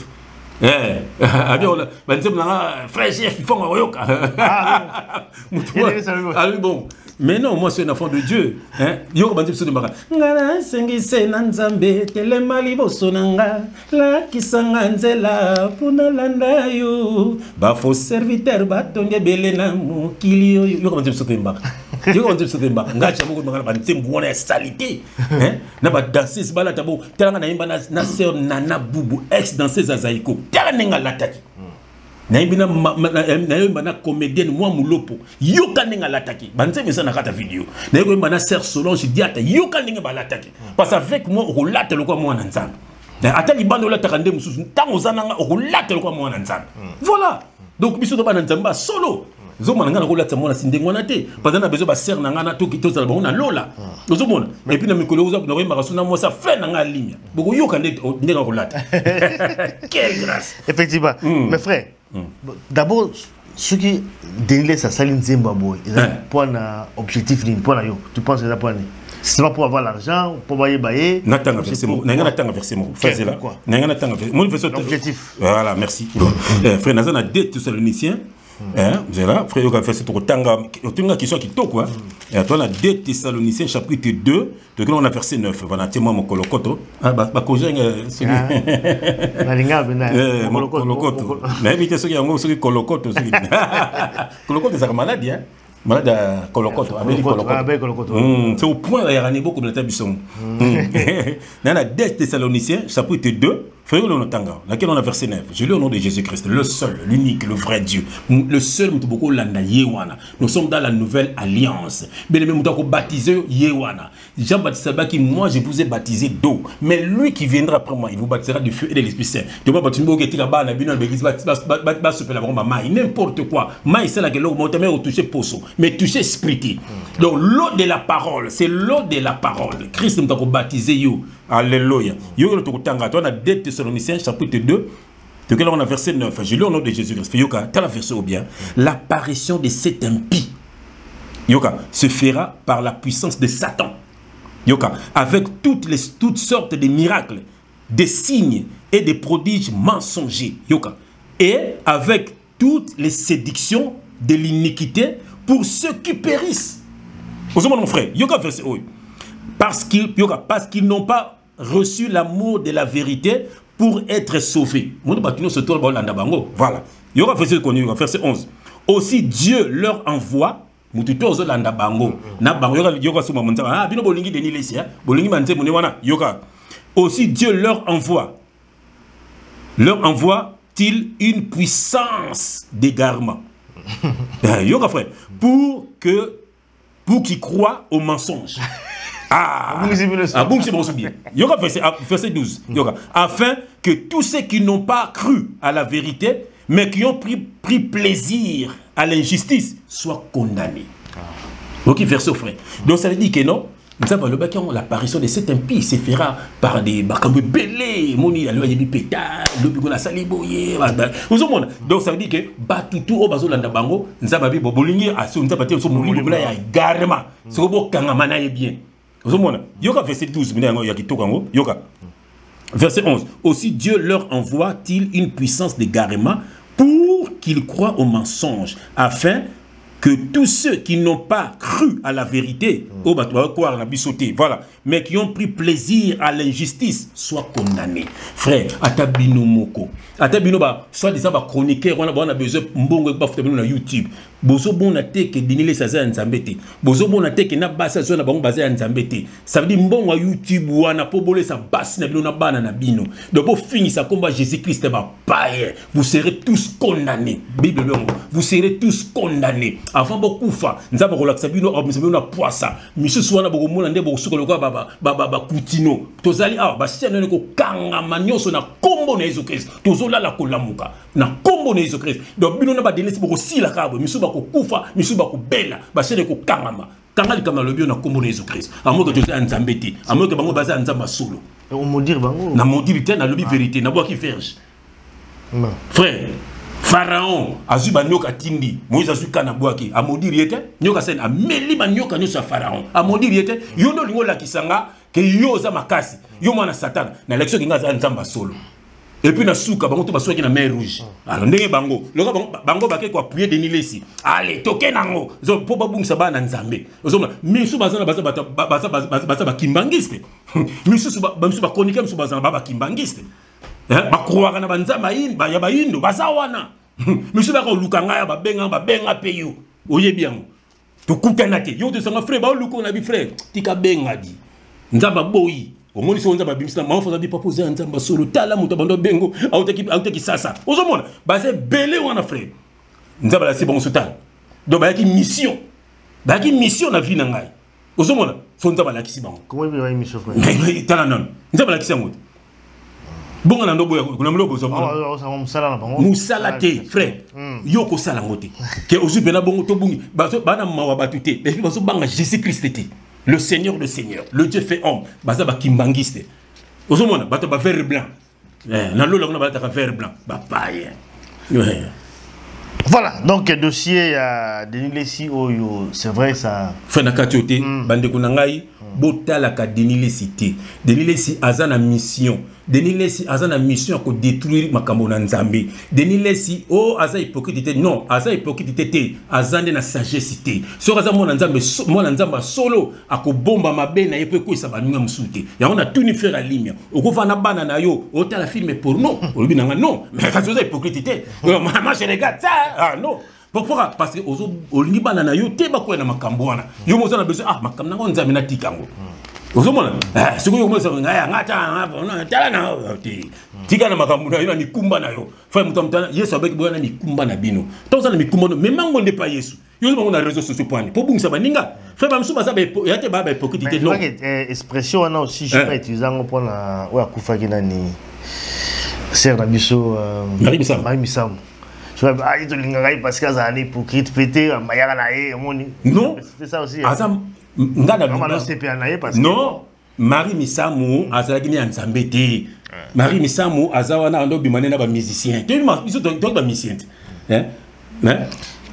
Abi on ba nzembo na frère JF il faut ngoyoka. Ah bon. Mais non, moi c'est un enfant de Dieu. Yo ba nzembo de maka. Ngana sengi se nanzambe telema liboso nanga la kisanga nzela puna landa yo. Ba faux serviteur ba tonge belena mokili yo. Yo ba nzembo de maka. Yo ba nzembo de maka. Ngacha moko maka ba nzembo wana salité. Na ba danseuse bala tabo telanga na imba na sœur Nana Boubou ex danseuse Azaïko. Telanga nga lataki. Naibina na comédienne moi mulopo yoka ninga lataki banze mesa na kata vidéo naiko na sœur Solange diata yoka ninga balataki parce avec moi rolate le quoi moi na nzambe ata libando la takande mususu tango zananga rolate le quoi moi na nzambe voilà donc biso to bana nzamba solo zo mananga na rolate moi na sindengo na te parce na bezo ba sœur nanga na to kito za na lola zo mona et puis na mikolo za na remba suna moi ça fait nanga ligne boko yoka ndeka rolate quelle grâce effectivement mes frères. D'abord, ce qui dénile sa saline Zimbabwe, pour un objectif, pour un tu penses que c'est pour c'est pas pour avoir l'argent, pour bailler. N'attends pas versement. N'attends pas versement. Fais là. N'attends pas versement. Mon objectif. Voilà, merci. Frère Nazan a deux Thessaloniciens. Voilà, frère Yoga fait ce tour tanga. Tu n'as qui soit qui to quoi. Et toi on a 2 Thessaloniciens chapitre 2, de on a verset 9. Voilà, témoin mon colocoto. Ah bah cogeng celui. Na linga bena. Colocoto. Mais vite ce qui en gros celui colocoto. Colocoto c'est maladie hein. Malade colocoto, avec colocoto. C'est au point là il y a beaucoup de l'établissement. Dans la 2 Thessaloniciens chapitre 2 frère le tanga, laquelle on a verset 9. Je lis au nom de Jésus-Christ, le seul, l'unique, le vrai Dieu. Le seul beaucoup landa yewana. Nous sommes dans la nouvelle alliance. Mais même nous baptisé yewana. Jean-Baptiste Sabaki, moi je vous ai baptisé d'eau, mais lui qui viendra après moi, il vous baptisera du feu et de l'Esprit Saint. Tu vas baptiser beaucoup qui là-bas na bino l'église bas se fait la bombe maï n'importe quoi. Maï c'est là que l'eau monte mais au toucher poso, mais toucher spirituel. Donc l'eau de la parole, c'est l'eau de la parole. Christ nous a baptisé you. Alléluia. Yo le tanga, toi on a 2 Thessaloniciens chapitre 2. De quel on a verset 9. Je lis au nom de Jésus-Christ. Yoka, tu as la verset au bien. L'apparition de cet impie, Yoka, se fera par la puissance de Satan. Yoka, avec toutes sortes de miracles, des signes et des prodiges mensongers. Yoka, et avec toutes les séductions de l'iniquité pour ceux qui périssent. Vous mon frère, Yoka verset oui. Parce qu'ils n'ont pas reçu l'amour de la vérité pour être sauvés. Voilà. Il y aura verset 11. Aussi Dieu leur envoie mutu to zo landa bango na bango yoka suma monza bino bolingi Denis Lesi bolingi manze mone wana yoka aussi Dieu leur envoie-t-il une puissance d'égarement yoka frère pour qu'ils croient au mensonge. Yoka verset 12 yoka afin que tous ceux qui n'ont pas cru à la vérité mais qui ont pris plaisir à l'injustice soient condamnés. Ok, verset frère. Donc ça veut dire que non, l'apparition de cet impie se fera par des bakambé belé, moni la loi de pétard, le bigo la saliboye. Donc ça veut dire que batutu o bazolanda bango, nzababi bolingi aso nzabati so molingo bla ya garema. So bo kangama na bien. Yoka verset 12, yoka. Verset 11. Aussi Dieu leur envoie-t-il une puissance d'égarement pour qu'ils croient au mensonge, afin que tous ceux qui n'ont pas cru à la vérité, voilà, mais qui ont pris plaisir à l'injustice, soient condamnés. Frère, atabino moko, atabino ba, soit des chroniqueurs, on a besoin de YouTube. Bozo bon na te que Denis Lesi aza nzambete. Bozo bon na te que na basa zo na bango basé nzambete. Ça veut dire mbongo YouTube wana po bolé sa basse na bino na bana na bino. Donc pour finir ça combat Jésus-Christ ba païen. Vous serez tous condamnés. Bible longo. Vous serez tous condamnés. Avant beaucoup fa, nzaba relaxa bino obmisabino na poisa. Misu swana boko mona nde boko suko lokwa baba kutino. Tozali ba chaîne ko kanga manyoso na kombo na Jésus-Christ. Tozola la kolamuka. Na kombo na Jésus-Christ. Donc bino na ba Denis boko sila kabo. Misu kufa misuba kubela basere ko kangama kangali kama lobio na kombo na Jésus-Christ amoke to nzambeti amoke bango baza nzamba solo on modire bango na modire te na lobi vérité na bois qui verge frère Pharaon azuba nyoka tindi Moïse azuka na boaki a modire yete nyoka sen a meli ba nyoka nyosa Pharaon a modire yete yondo lingo la kisanga ke yoza makasi yo mwana Satan na lection kinga za nzamba solo. Et puis na souka bango to baswaki na mer rouge. Alors ndenge bango, loka bango bake ko appuyer Denis Lesi. Allez, toke nango. Zo po babungisa bana nzambe. Ozoma misu bazana baza bakimbangiste. Misu ba chroniquer misu bazana baba kimbangiste. Ba croire na banzama yin ba ya ba yindo bazawana. Misu ba ko lukanga ya ba benga peyo. Oyebi yango. To kutana te. Yo to sanga frère ba luko na bi frère. Tika benga di. Nzamba boyi. Au moins, on a dit pas poser un zamba solo, tala mutabando bengo, auteki sasa. Aux hommes, basé belé ou en frère. Nous avons la bon soutane. Donc, il y a une mission. Il y a une mission dans la vie. Aux hommes, faut nous avoir la mission. Comment il y a une mission, frère? Mais, tala non. Nous avons la mission. Bon, on a un peu de Moussalate, frère. Yoko salangote. Que aux yeux de la bonne tobungi, bana mawabatute. Et puis, banga Jésus-Christ était. Le Seigneur, le Dieu fait homme. Bazaba kimbangiste. Ozomona, bato ba vert blanc. Na lolo on a ba vert blanc. Ba païen. Voilà, donc le dossier Denis Lesi c'est vrai ça. Fena katiote bande kunangai botala ka Denis Lesi te. Denis Lesi azana mission. Denis Lesi azana mission ko détruire makambo na Nzambe. Denis Lesi aza hypocrite non, aza hypocrite te, azande na sagesse te. So aza mona Nzamba solo akobomba mabe na yepe ko isaba nunga musute. Ya on a tout ni faire la ligne. Okova na bana na yo, otala film porno. Olobi nanga non, mais quand oza hypocrite te. Moi je regarde ça. Ah non. Pourquoi? Parce que olingi bana na yo te bakoya na makambo wana. Yo moza na besoin makambo na Nzambe na tikango. Ozomona siko yo moza ngaya ngata tala na tika na makambo na yo ni kumba na yo fa mutamtana Yesu abeki boya na mikumba na bino toza na mikumba no mais mango nde pa Yesu yo bango na réseaux sociaux point po bungisa baninga fa ba msuba za ya te ba hypocrite non expression wana aussi je pas utiliser ngo pona oya kufaki nani sœur na biso Marie Misam je vais pas dire linga parce que ça est hypocrite pété mayaka na ye moni non c'est ça aussi non, Marie Misamu azalaki ni Nzambe te. Marie Misamu azawana ando bimane na ba musicien. Tu ba musicien.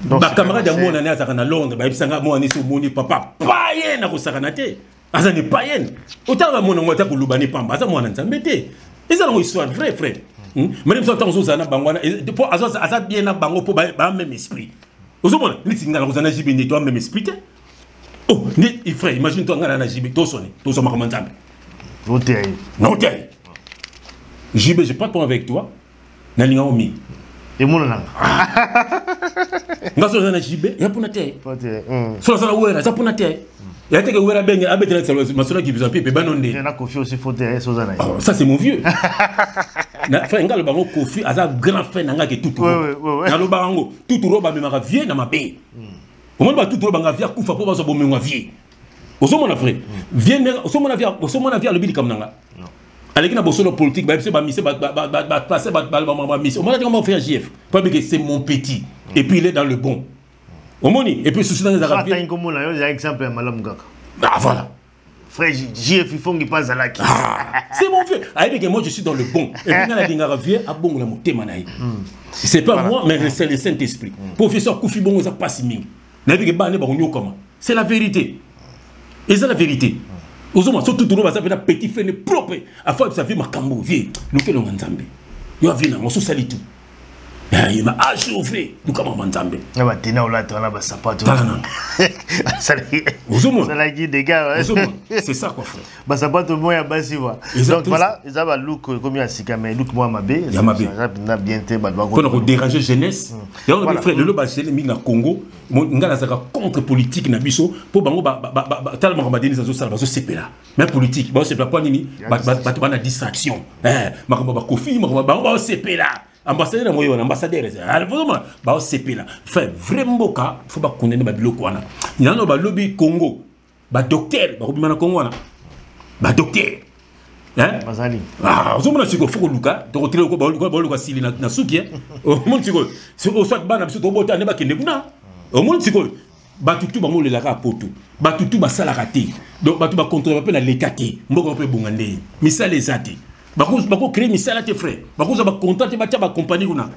Ba camarade ya mona na azaka na Londres, ba bisanga mo ani so moni papa païen na ko sakana te. Azani païen. Otanga mona ngota ko lubani pamba, aza mona Nzambe te. Eza na histoire vrai frère. Même so tanzo zana bangwana po aza bien na bango po ba même esprit. Ozomona, ni tinga na ko zana jibini to même esprit te. Oh, ni frère, imagine-toi, on a JB, tout sonné, tout ça m'a commencé. Non, t'es. JB, je pas de problème avec toi. N'a rien omis. Et mon nom. nga so na jibe ya puna te so na wera za puna te ya te que wera benga abetela salwa masona ki biso pepe banonde na Kofi aussi faut te so na ça c'est mon vieux na fa ngalo bango Kofi aza grand frère nanga ke tout na lo bango tout roba me maka vieux na mabe au moins ba tout roba nga vieux kufa po bazo bomenga vieux ozo mona frère vieux ozo mona vieux le bili comme nanga avec une bossolo politique, c'est mon petit. Et puis il est dans le bon. Au moins, et puis ceci dans les arabes. Ah voilà. Frère JF, il faut qu'il passe à la qui. C'est mon vieux. Avec moi, je suis dans le bon. Et puis quand la vieux, à bon la moté manaï. C'est pas moi, mais c'est le Saint-Esprit. Professeur Koufi Bongo, ça passe ming. C'est la vérité. Et c'est la vérité. Ozoma surtout tout le monde va petit frère propre afin de sa vie makambo vie nous que l'on nzambe yo avina mo so sali tout il m'a achauffé nous comme nzambe na ba tina ola tona ba sapato Ozoma ça qui des gars c'est ça quoi frère ba sapato mo ya basi wa donc voilà ils avaient look comme ya sika mais look moi mabé ça bien te ba ko déranger jeunesse donc mes frères le ba chez mi na Congo ngala zaka contre politique na biso po bango tellement ba denisa zo sala ba zo sepela mais politique ba sepela pas nini ba na distraction makambo ba Kofi makambo ba sepela ambassadeur moyo na ambassadeur vraiment ba sepela fait vraiment ka faut ba condamner ba biloko wana nyano ba lobby Congo ba docteur ba ko na Congo wana ba docteur Bazali. Vous avez dit que faut Luka, de retirer le Luka Sili na Souki. Au monde c'est au soit bana biso to bota ne ba kende kuna. Au monde c'est que batutu bango le laka poto. Batutu ba sala raté. Donc batu ba contrôler pe na lekate. Mboko pe bongande. Misala ezate. Bako créer misala te frère. Bako za ba contrat te ba tia ba compagnie kuna.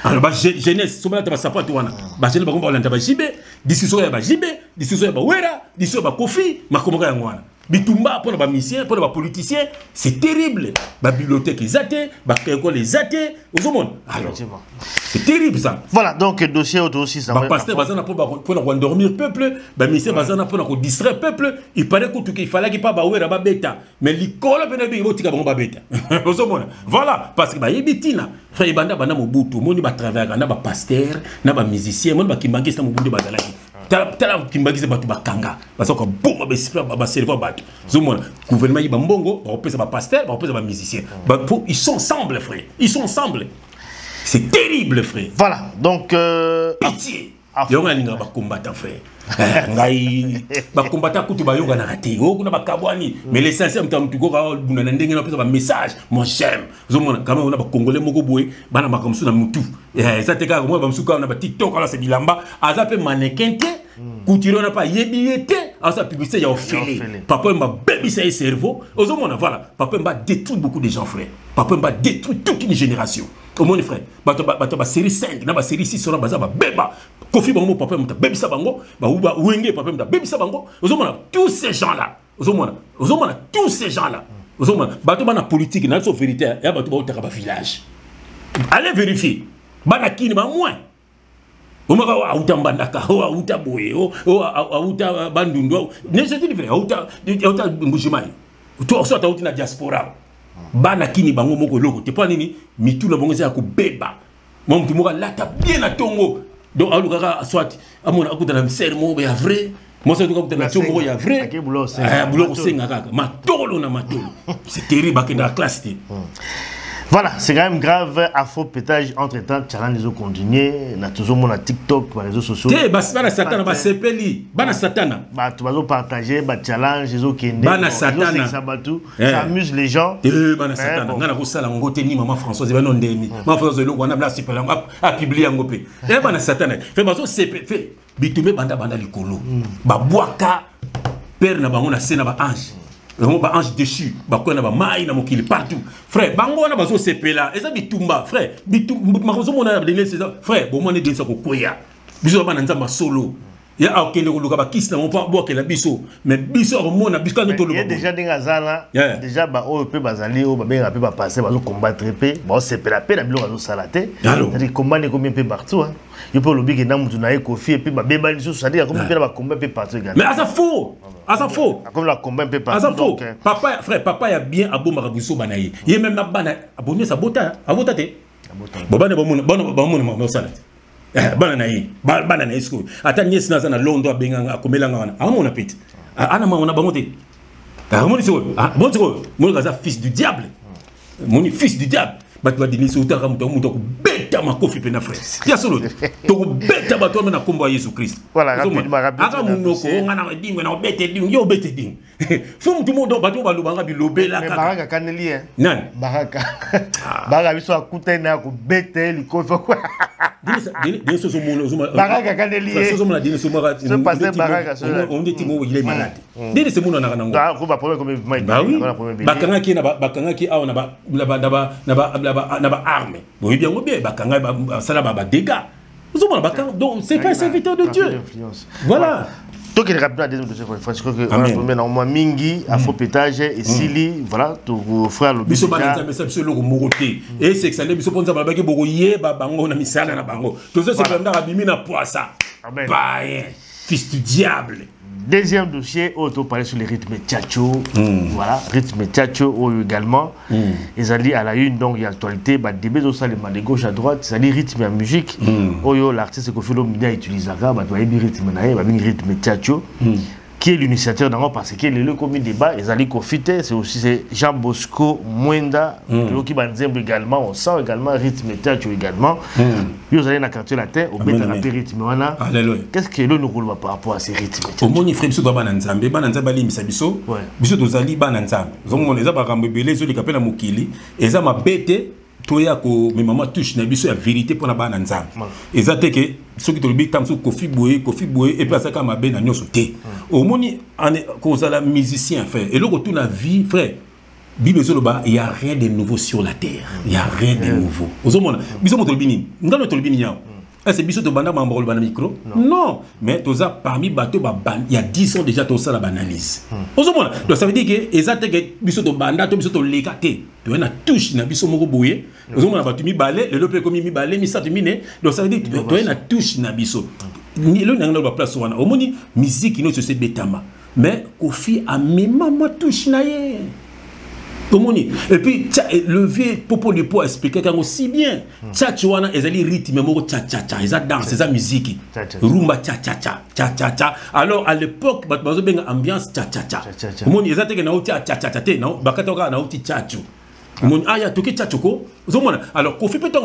Alors ba jeunesse so ba ta ba sapato wana. Ba jeunesse ba ko ba landa ba jibe, discussion ya ba jibe, discussion ya ba wera, discussion ya ba Kofi, makomoka ya ngwana. Bitumba pour les musiciens, pour les politiciens, c'est terrible. La bibliothèque les athées, l'école les athées, aux hommes. Alors, c'est terrible ça. Voilà, donc dossier auto aussi ça. Pasteur bazana pour endormir le peuple, ministère bazana pour distraire le peuple. Il paraît qu'il fallait qu'il pas baouer la bêta, mais l'école peut être botika ba bêta. Aux hommes. Voilà, parce que ba yebitina, frère banda bana mobutu, moni ba travailler na ba pasteur, na ba musicien, moni ba kimbangi sa mobutu bazala. Tala kimbagise batu bakanga parce que bon ba serveur batu zomona gouvernement yi bambongo ba opesa ba pasteur ba opesa ba musicien ils sont ensemble frère ils sont ensemble c'est terrible frère voilà donc pitié yonga ninga ba combattant frère ngai ba combattant kutu ba yoga na raté o kuna ba kabwani mais l'essentiel mtu ko ka buna na ndenge na pesa ba message moi j'aime zomona kama on a ba congolais moko boye bana makamsu na mutu ça te ka moi ba msuka na ba TikTok là c'est bilamba azape mannequin Couturier n'a pas yébiété à sa publicité, il y a offert. Papa m'a baby ça cerveau. Aux hommes, voilà. Papa m'a détruit beaucoup de gens, frère. Papa m'a détruit toute une génération. Au moins, frère. Bah, série 5, na série 6, sur la base, bah, béba. Kofi bango, papa m'a baby ça bango. Bah, ou bah, wenge, papa m'a baby ça bango. Aux hommes, tous ces gens-là. Aux hommes, tous ces gens-là. Aux hommes, bah, la politique, n'a pas de vérité. Et bah, tu vas au village. Allez vérifier. Bah, na qui, bah, moins. Omaka auta mbandaka auta boye auta bandundo ne c'est vrai auta mbujimai to so ta utina diaspora bana kini bango moko loko te pas nini mitula bongo za ko beba mon mtu moka lata bien na tongo donc alukaka soit amona akuta na sermo ya vrai moi c'est tout na tongo ya vrai boulot senga kaka matolo na matolo c'est terrible que dans la classe. Voilà, c'est quand même grave. Afro pétage entre-temps, challenge les autres continuer. On a toujours mon TikTok, les réseaux sociaux. Bana satana, ba sepeli, bana satana. Bah tu vas partager, bah challenge les autres qui bana satana. Ça amuse les gens. Bana satana. Ngana ko sala ngote ni maman Françoise ba non ndemi. Maman Françoise lo wana bla sepela a publier ngopé. Bana satana. Fait bazo sepeli, fait bitume banda likolo. Ba boaka père na bango na sena ba ange. Ba ange déchu, ba ko na ba mai na mokili partout. Frère, bango na bazo sepela, eza bitumba, frère. Bitumba makozo mona na c'est ça. Frère, bon mona de ça ko koya. Biso ba na nzamba solo. Ya akende ko luka ba kiss na mon pa boka la biso. Mais biso mona biso ka to lo. Il y a déjà des gazala. Déjà ba o pe bazali o ba benga pe ba passer bazo combattre pe, ba sepela pe na bilo bazo salate. C'est-à-dire combat ne combien pe partout hein. Il peut lobby que na mutu na Kofi et puis ba beba ni so c'est-à-dire comme pe ba combat pe partout également. Mais à ça faux. Ah ça faux. Comme la combat un peu partout. Ah ça faux. Papa frère, papa ya bien abo marabuso banaye. Il même na bana abonné sa bota, abota te. Bobane bomona, bon bomona mo salate. bana na isko ata nyesi na za Londres abenga akomelanga wana amona pete ana ma ona bangote amoni siko mon gaza fils du diable mon fils du diable batu ba dinisi utaka muto ko beta makofi pena frère ya solo to ko beta batu na kombo ya Yesu Christ voilà rapidement aka munoko ngana dingo na bete dingo yo bete dingo fo mutu modo batu ba lubanga bilobela kaka baraka kaneli nan baraka biso akutena ko bete likofa kwa Dine so mono baraka kaneli so mono dine so mara c'est passé baraka on dit tingo il est malade dine se mono na kana ngo ko ba problème comme bakanga ki aona na ba arme bon bien bien bakanga sala ba dégâts donc c'est pas un serviteur de Dieu voilà. Donc il rapide la deuxième dossier parce que on a normalement mingi afropétage et sili voilà to frère le biso banza mais ça le moroté et c'est que ça les biso ponza ba ke boye ba bango na misala na bango to ça c'est comme na bimi na poissa bah fils du diable. Deuxième dossier, on parler sur les rythmes tchatcho. Voilà, rythme tchatcho également. Ils allaient à la une, donc il y a l'actualité, bah début de ça, de gauche à droite, ils allaient rythme et musique. L'artiste que Philo Mida utilise là, bah doit y rythme naïe, bah rythme tchatcho. Qui est l'initiateur d'abord parce qu'il est le comité débat, ils allaient confiter, c'est aussi Jean Bosco Mwenda, qui banzembe également, on sent également rythme tchatcho également. Ils allaient dans le quartier latin, au bêta rapé rythme wana. Qu'est-ce que le nous roule par rapport à ces rythmes? Au moins, il ferait biso bananzambe, bananzambe ali misabiso, biso tozali bananzambe. Donc on les a pas rambelé, les autres capés mokili, et ça m'a bêté. Toya ko mes maman touche na biso ya vérité pour na bana nzambe ezate ke soki to lobi tamso kofi boye et puis ça ka mabe na nyoso te au moni ko za la musicien frère et loko tout na vie frère bible zoloba il y a rien de nouveau sur la terre il y a rien de nouveau ozomona biso moto lobini ngalo to lobini yao est-ce que biso to banda mambolo bana micro non mais toza parmi bateau ba il y a 10 ans déjà to ça la banalise ozomona donc ça veut dire que ezate ke biso to banda to biso to lekate to na touche na biso moko boye ozomona batu mi balé le lope komi mi balé mi satu mine donc ça veut dire to na touche na biso ni le ngana ba place wana omoni musique no se betama mais Kofi a même ma touche na ye. Et puis, le vieux Popo de Po a expliqué aussi bien. Tchatchouana, ils ont les rythmes, ils ont danse, ils ont musique. Rumba, tcha. Alors, à l'époque, ils ont une ambiance tcha. Ils ont dit qu'ils ont tchatchou. Aya toki tchatchoko. Alors, Kofi peut on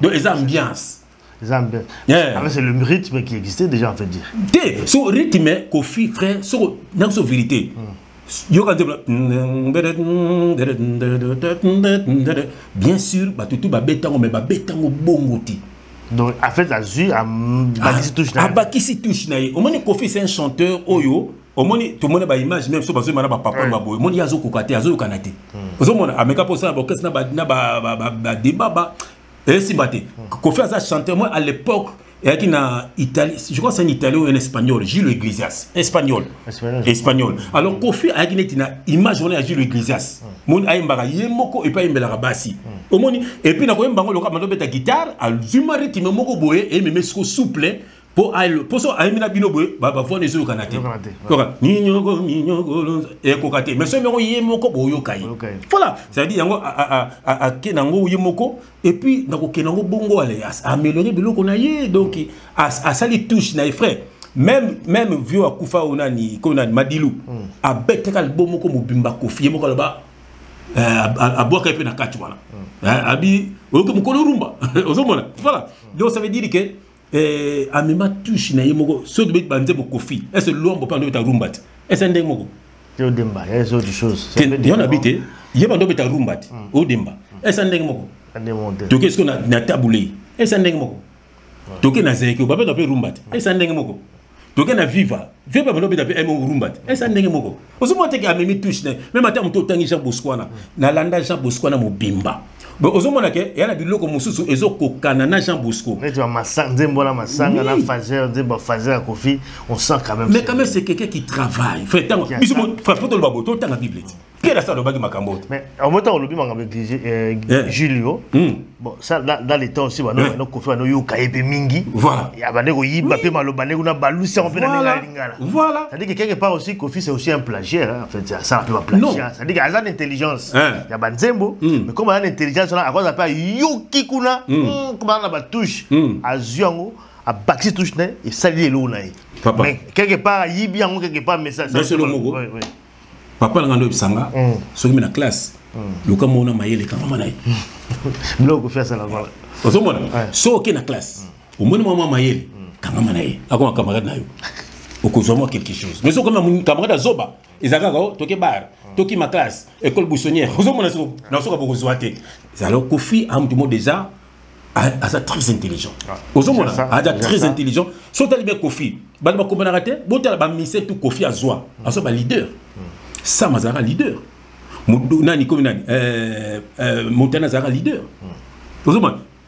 donc, ils ont ambiance. C'est le rythme qui existait déjà, en fait dire. Ce rythme, Kofi, frère, c'est la vérité. Bien sûr, tout va bétango, mais bétango bongoti. Donc, en fait, Azu a Bakisi touche. Au moins, Kofi, c'est un chanteur, Oyo. Au moins, tout le monde a image, même si on a papa, au moins, il y a Zokokate, Azo Kanate. Au moins, avec un ça, débat, et si batté. Kofi a chanteur, moi, à l'époque, et qui na Italie, je crois que c'est un italien ou un espagnol, Gilles Iglesias, espagnol. Alors Kofi a une image on a Gilles Iglesias. Mon aimbara yemoko et pas imbela basi. Et puis na ko embango loka mando beta guitare, al zuma rythme moko boye et me mesko souple pour so aimina bino boye ba vone zo kanate. Ninyogo et kokate. Mais ce meko yemoko boyo kai. Voilà, ça veut dire yango a kenango yemoko et puis na ko kenango bongo ale améliorer biloko na ye donc a sali touche na frère. Même vieux akufa onani konani Madilu a beteka albumu ko mobimba Kofi moko loba a boka pe na kati wana. Abi oko mukolo rumba. Ozomona. Voilà. Donc ça veut dire que a même touche na yemoko so de banze mo Kofi. Est-ce l'ombo pa ndo ta rumba. Est-ce ndeng moko? Yo demba, il y a des autres choses. Il y en a habité. Yeba ndo beta rumba. O demba. Est-ce ndeng moko? Donc qu'est-ce qu'on a na taboulé? Est-ce ndeng moko? Donc na zeki ba pe rumba. Est-ce ndeng moko? Donc on a viva pas mon obéda pe mo rumba et ça ndenge moko ozumo te ka memi touche même ata muto tangi Jean Bosquana na landa Jean Bosquana mo bimba bon ozumo na ke ya na biloko mususu ezokokana na Jean Bosco mais tu vas masanga mbona masanga na fazer de ba fazer Kofi on sent quand même mais quand même c'est quelqu'un qui travaille frère tango biso frère poto le babo to tanga bible Pierre ça le bagi makambo. Mais en même temps, on l'a avec Julio. Bon, ça, dans les temps aussi, on a confié à nous, mingi. Voilà. Il y a des gens qui ont fait malobane, on a baloussé, on fait la lingala. Voilà. Ça dit que quelque part aussi, Kofi, c'est aussi un plagiaire. En fait, ça un peu un plagiat. Ça dit qu'il y a une intelligence. Il y a Banzembo. Mais comme il y a une intelligence, à cause de Yuki Kuna, comme on a touche, à Ziongo, à Baxi touche, et ça dit l'eau. Mais quelque part, il y a bien quelque part, mais ça. C'est le mot. Papa n'a pas sanga, so qui est dans la classe, le cas mon amaye les camps manaï. Bloc fait ça là voilà. Au moins, so qui est dans la classe, au moins maman amaye, camp manaï. À quoi camarade naïo, au cause moi quelque chose. Mais so comme mon camarade Zoba, ils ont dit toki bar, toki ma classe, école buissonnière. Au moins so, non so beaucoup zoaté. Alors Kofi a un petit mot déjà, à ça très intelligent. Au moins, à ça très intelligent. So t'as bien Kofi, balba comment arrêter, bon t'as ba misé tout Kofi à Zoa, à ça ba leader. Ça mazara leader. Nani comme nani Montana zara leader.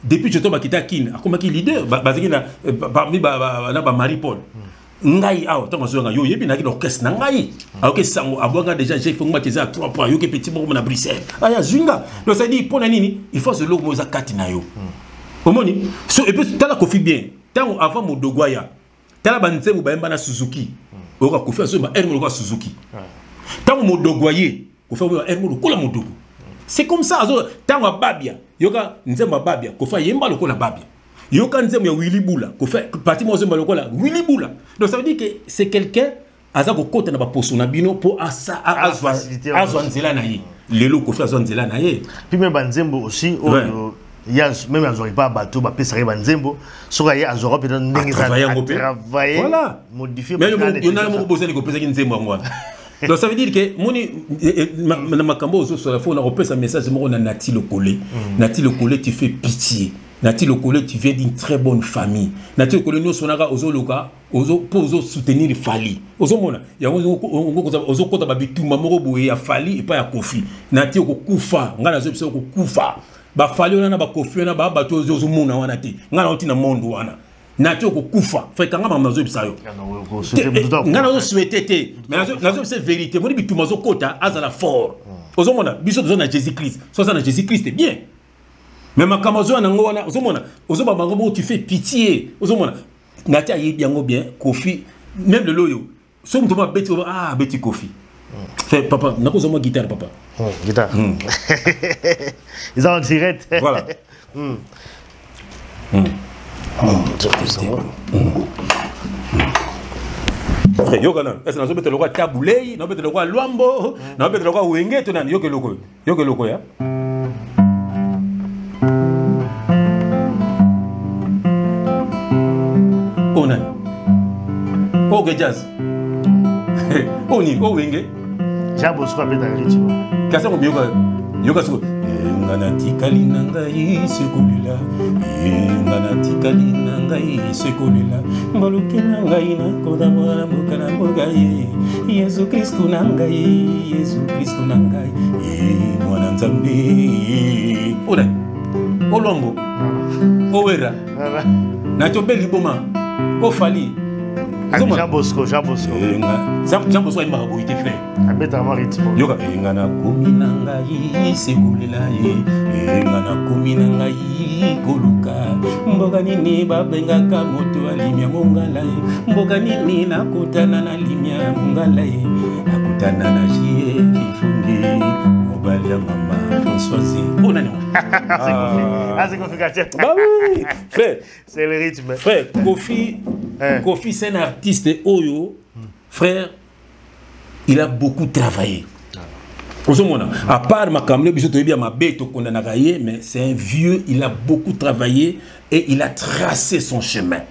Depuis que je tombe à Kitakin, à comment qui leader parmi ba Marie-Paul. Ngai ah tant que yo yebi na ki l'orchestre na ngai. Alors que ça abonga déjà j'ai fait moi qui ça 3 points yo que petit bon na Bruxelles. Aya zunga. Donc ça dit pour nani il faut se logo moza katina yo. Omoni so et puis tala Kofi bien. Tant avant Modogwaya. Tala banzemu ba yamba na Suzuki. Oka Kofi aso ba ermo ko Suzuki. Tant que Modogoye, c'est comme ça. Tant que Babia, yoka nzemba Babia, kofa yemba lokola Babia. Yoka nzemba Willy Boula, kofa parti mo nzemba lokola Willy Boula. Donc ça veut dire que c'est quelqu'un azako kota na ba poso na bino pour azwanzela na ye. Lelo kofa azwanzela na ye. Puis même banzembo aussi il y a même azori pas bateau ba pesa banzembo, so ya azoro peut travailler. Voilà. Modifier. Mais il y en a mo besoin de ko pesa nzembo ngwa. Donc ça veut dire que moni na makambo sur la phone on repère un message mon na Nati le collé. Nati le collé tu fais pitié. Nati le collé tu viens d'une très bonne famille. Nati le collé nous sonaka ozo loka ozo pour soutenir Fali. Ozo mona ya ozo kota ba bituma moko boye ya Fali et pas ya Kofi. Nati ko kufa ngana zo biso ko kufa. Ba Fali ona na ba Kofi na ba bato ozo mona wana te. Ngana oti na mondo wana. Nato ko kufa fait kanga mamazo bisayo ngana zo souhaité mais nazo c'est vérité moni bituma zo kota azala fort ozo mona biso zo na Jésus Christ so ça na Jésus Christ c'est bien mais makamazo na ngona ozo mona ozo ba bango tu fais pitié ozo mona ngati ayi biango bien Kofi même le loyo so mto ma beti beti Kofi fait papa nako zo mo guitare papa guitare ils ont en direct voilà frère yokana est-ce que nous le taboulé nous le roi Luambo nous le roi Wenge to nan yokeloko ya onan oge jazz oni Wenge jabo swa beta ritmo kasa ko yoka suko ngana tikali nangai sekolila ngana tikali nangai sekolila mbaloki nangai na koda mwana mokana mogaye Yesu Kristo nangai mwana nzambe ola olombo owera na tobeli boma ofali Jean Bosco Jean Bosco est marabout il frère abeta maritimo yoka ngana komina ngai segulela ye ngana komina ngai koluka mboga nini babengaka moto alimia mongala ye mboga nini nakutana na limia mongala ye nakutana na jie kifungi mobali ya mama Françoise onani c'est compliqué bah oui frère c'est le rythme frère Kofi c'est un artiste oyo frère il a beaucoup travaillé. À part ma caméra, mais c'est un vieux, il a beaucoup travaillé et il a tracé son chemin.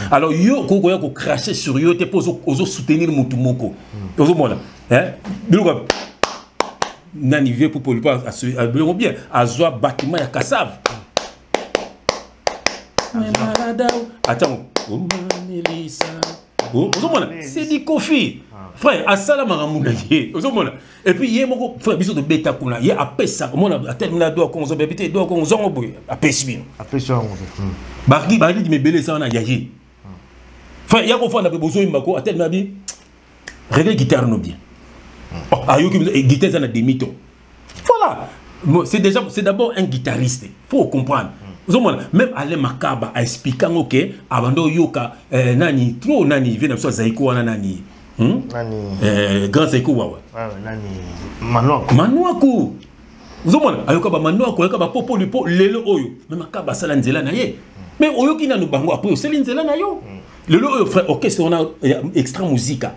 Alors, yo, ko cracher sur yo, te pose soutenir Mutumoko. Nani vieux pour pas bien, à Zoa bâtiment ya Kassav. Attends, c'est dit Kofi. Frère, à ça, et puis, il y a un frère, de bêta, il y a un pesa, on a terminé à doigt, on a bébé, doigt, on a bébé, à pesbin. À pesbin. Bardi, mais belé, ça, on a yahi. Frère, il y a un frère, on a besoin de à terminé à dire, réglez guitare, nous bien. ayoki guitare ça na demi-ton. Voilà. C'est d'abord un guitariste. Faut comprendre. Même Alain Makaba a expliqué que Abando Yoka nani trop nani vient de Zaiko nani grand Zaiko wawa nani Manuaku Zomona ayoka ba Manuaku ayoka ba popo lipo lelo oyo même Makaba sala nzela na ye mais oyo ki nanu bango après sala nzela na yo lelo oyo frère orchestre on a extra musica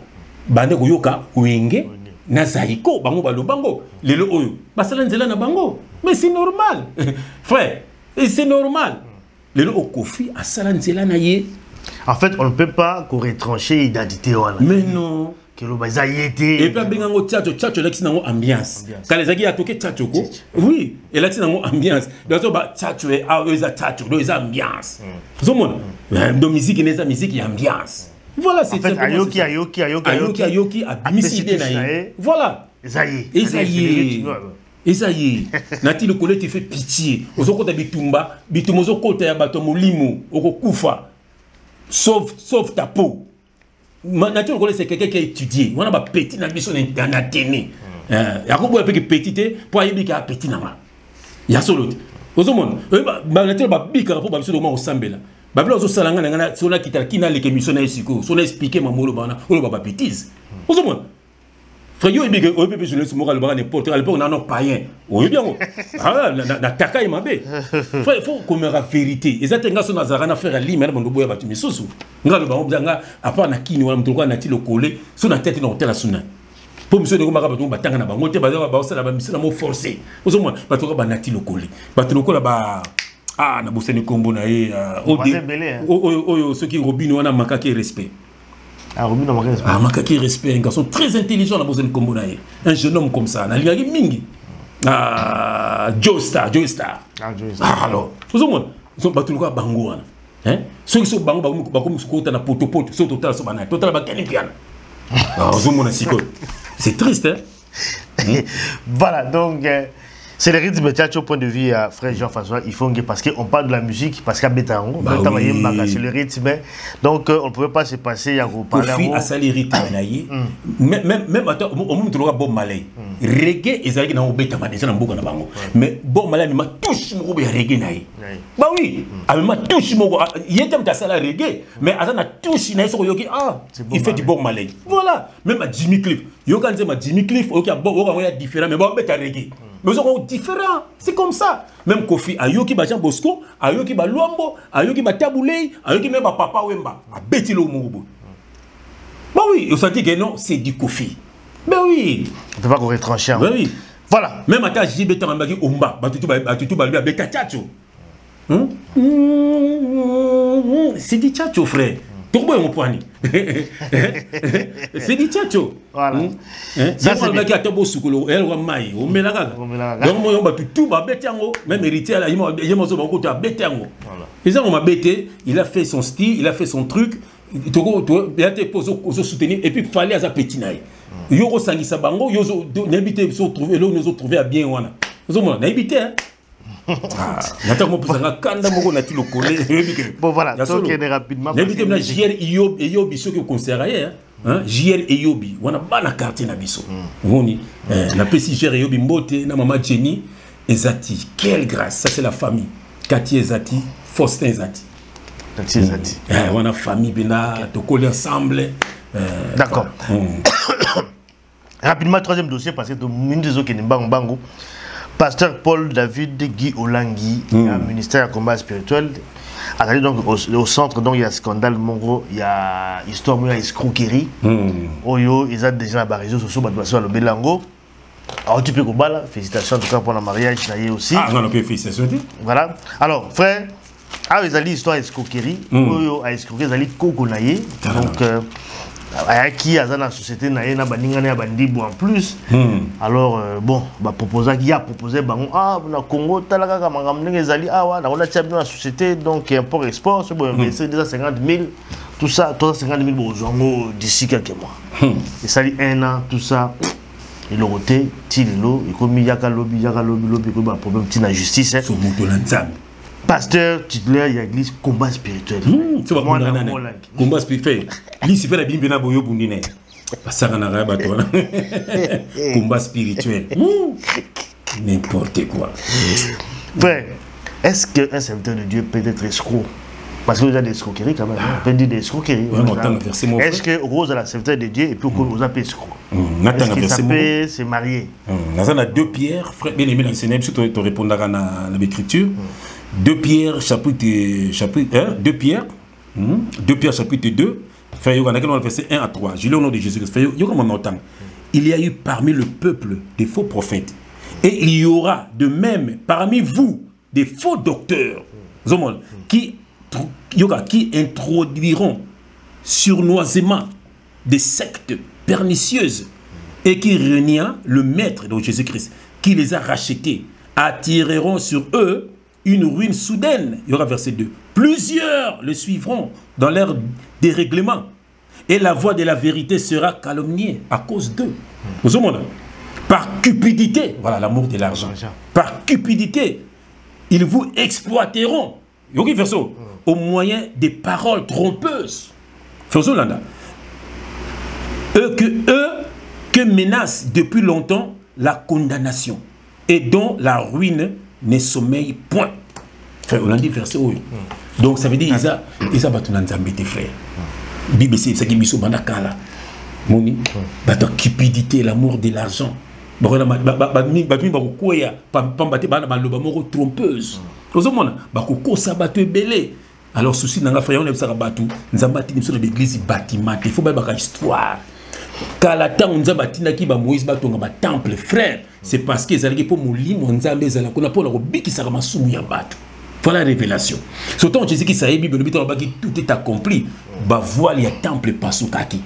bande ko yoka wenge na Zaiko bango balo bango lelo oyo basala nzela na bango mais c'est normal frère. Et c'est normal. Le Kofi a salanzela na ye. En fait, on ne peut pas retrancher l'identité. Mais non. Que le baza y était. Et puis bengango tchatcho tchatcho l'exi nango ambiance. Quand les agi a toqué tchatcho ko. Oui, et l'exi nango ambiance. Donc ba tchatcho et a eza tchatcho, do eza ambiance. Zomon. De musique neza musique et ambiance. Voilà, c'est ça. Ayoki a missidé na ye. Voilà. Esaïe. Et ça y est, Nati le collègue te fait pitié. Aux autres bitumba, bitumozo kota ya bato molimo, oko kufa. Sauve ta peau. Nati le collègue c'est quelqu'un qui a étudié. On a ba petit na biso na Athénée. Ya ko boya pe petit pour ayebi ka petit na ma. Ya solo. Aux monde. Nati ba bika pour ba biso do ma osambela. Ba bla ozo salanga na sona kitala kina le kemission na esiko. Sona expliquer mamolo bana, olo ba bêtise. Aux monde. Frère, yo ibige o bébé jeunesse moral ba n'importe à l'époque on a non païen. Oui bien. Ah na taka imabe. Frère, il faut qu'on me la vérité. Ezatenga so nazarana frère ali mais bondo boya batu misusu. Ngalo ba obzanga apa na kini wala mutoko na tilo kole so na tête na hotel suna. Pour monsieur de ko makaba to batanga na bango te ba osala ba misala mo forcer. Ozo moi batu ko ba na tilo kole. Batu lokola ba na boseni kombo na ye oyo ceux qui robino wana makaki respect. Makaki respect, un garçon très intelligent dans Boston Kombonaye. Un jeune homme comme ça, Naliagi Mingi. Joe Star. Alors, vous avez dit, vous avez Bango. Ceux qui sont Bango, c'est triste, hein? Voilà, donc. C'est le rythme tchatcho point de vue à frère Jean-François. Il faut parce qu'on parle de la musique, parce qu'à Bétango, c'est le rythme. Donc on ne pouvait pas se passer à vous parler. Kofi a sali rythme même attends, au moment où Bob Marley, reggae et Zaki n'a pas béta déjà dans beaucoup de bango. Mais Bob Marley m'a touché mon groupe reggae naï. Bah oui, il m'a touché mon groupe. Il était un sala reggae, mais Azan a touché naï sur Yoki. Il fait du Bob Marley. Voilà, même à Jimmy Cliff. Yokan c'est ma Jimmy Cliff, ok, Bob est différent, mais Bob béta reggae. Mais ils sont différents, c'est comme ça. Même Kofi, Ayoki ba Jean Bosco, Ayoki ba Luambo, Ayoki ba Taboulei, Ayoki même ba Papa Wemba, a Betty lo Mouroubo. Bah oui, on dit que non, c'est du Kofi. Ben oui. On ne peut pas qu'on retranche. Ben oui. Voilà. Même à Taji Betambagi Omba, Batutu Balbia Beta Tchatcho. C'est du Tchatcho, frère. Tourbo mon poignet. C'est du tchatcho. Voilà. Ça c'est le gars qui a beau soukolo, elle va maï, on met la gaga. Donc moi on va tout bas bétango, même héritier là, il m'a zo bango ta bétango. Et ça on m'a bêté, il a fait son style, il a fait son truc. Togo il a été posé au soutenir et puis fallait à sa petinaille. Yo sangisa bango, yo n'habité se trouver là nous trouver à bien wana. Zo moi n'habité hein. Bon voilà, donc il est rapidement. JR Eyobi, ceux qui conseilleraient, JR Eyobi, on a pas la carte na biso. La petite JR Eyobi Mbote, na maman Jenny, Ezati, quelle grâce, ça c'est la famille. Cathy Ezati, Faustin Ezati. Cathy Ezati. On a famille, on coller ensemble. D'accord. Rapidement, troisième dossier, parce que tout le monde des autres qui n'est pas en bango. Pasteur Paul David Guy Olangui, ministère du combat spirituel, donc au centre, donc il y a scandale, il y a histoire, il y a escroquerie. Oyo, ils ont déjà la réseau social, le Belango. Alors tu peux combattre, félicitations en tout cas pour le mariage, aussi. Ah, non, félicitations. Voilà. Alors, frère, ils ont l'histoire escroquerie. Oyo a escroqué, ils ont Kokonaye. Donc, qui a dans la société na baningana bandibo en plus. Alors bon ba proposer qui a proposé bango na Congo talaka kama ngamnenge ezali awa na on a tchabino la société donc import export c'est bon investir déjà 50 000 tout ça 350 000 bozongo d'ici quelques mois. Et ça dit un an tout ça il aurait tililo il comme yaka lobby ko ba problème ti na justice so moto lanzam. Pasteur titulaire il y a l'église combat spirituel. Combat spirituel. Lui, c'est fait la Bible na boyo bundine. Combat spirituel. N'importe quoi. Frère, est-ce qu'un serviteur de Dieu peut être escroc? Parce que vous avez des escroqueries quand même. On peut dire des escroqueries. Est-ce que Rose est la serviteur de Dieu et puis Rose a peut escroc? Est-ce que ça peut se marier? Nous avons 2 Pierre, frère bien aimé dans le Seigneur, si tu répondras dans l'écriture. 2 Pierre, chapitre 2 Pierre, 2 Pierre, chapitre 2. Frère, il y a le verset 1 à 3. Je lis au nom de Jésus-Christ. Il y a eu parmi le peuple des faux prophètes. Et il y aura de même parmi vous des faux docteurs qui introduiront sournoisement des sectes pernicieuses et qui renient le maître, donc Jésus-Christ, qui les a rachetés, attireront sur eux une ruine soudaine. Il y aura verset 2. Plusieurs le suivront dans leur dérèglement et la voix de la vérité sera calomniée à cause d'eux. Par cupidité, voilà l'amour de l'argent. Par cupidité, ils vous exploiteront. Au moyen des paroles trompeuses. Eux que menace depuis longtemps la condamnation et dont la ruine ne sommeille point. On a dit verset oui. Donc ça veut dire ils ont battu dans tes frères. Bible c'est ça qui biso bandakala. Moni, bata cupidité, l'amour de l'argent. Trompeuse. Alors, souci dans la frère, on est battu. Nous avons bâti l'église bâtiment. Il faut une histoire. Quand la temps on a bâti Moïse batonga ba temple frère, c'est parce qu'ils allaient pour moulir mon nzambe zala kuna pour la robi qui sera masumu ya batu. Voilà la révélation. Surtout Jésus qui savait Bible tout est accompli. Ba voile ya temple pasukaki.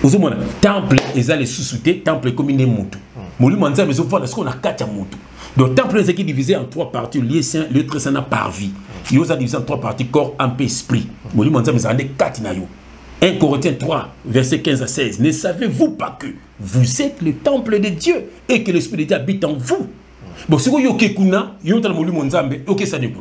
Vous avez temple ils allaient sous-souter temple comme une moto. Moulir mon nzambe zo voilà ce qu'on a quatre moto. Donc, temple est divisé en 3 parties, lieu saint, lieu très saint par vie. Il y a divisé en 3 parties, corps, âme, esprit. 1 Corinthiens 3, versets 15 à 16. Ne savez-vous pas que vous êtes le temple de Dieu et que l'Esprit de Dieu habite en vous? Bon, si vous avez kuna, vous avez le monzambe, ok, ça n'est pas.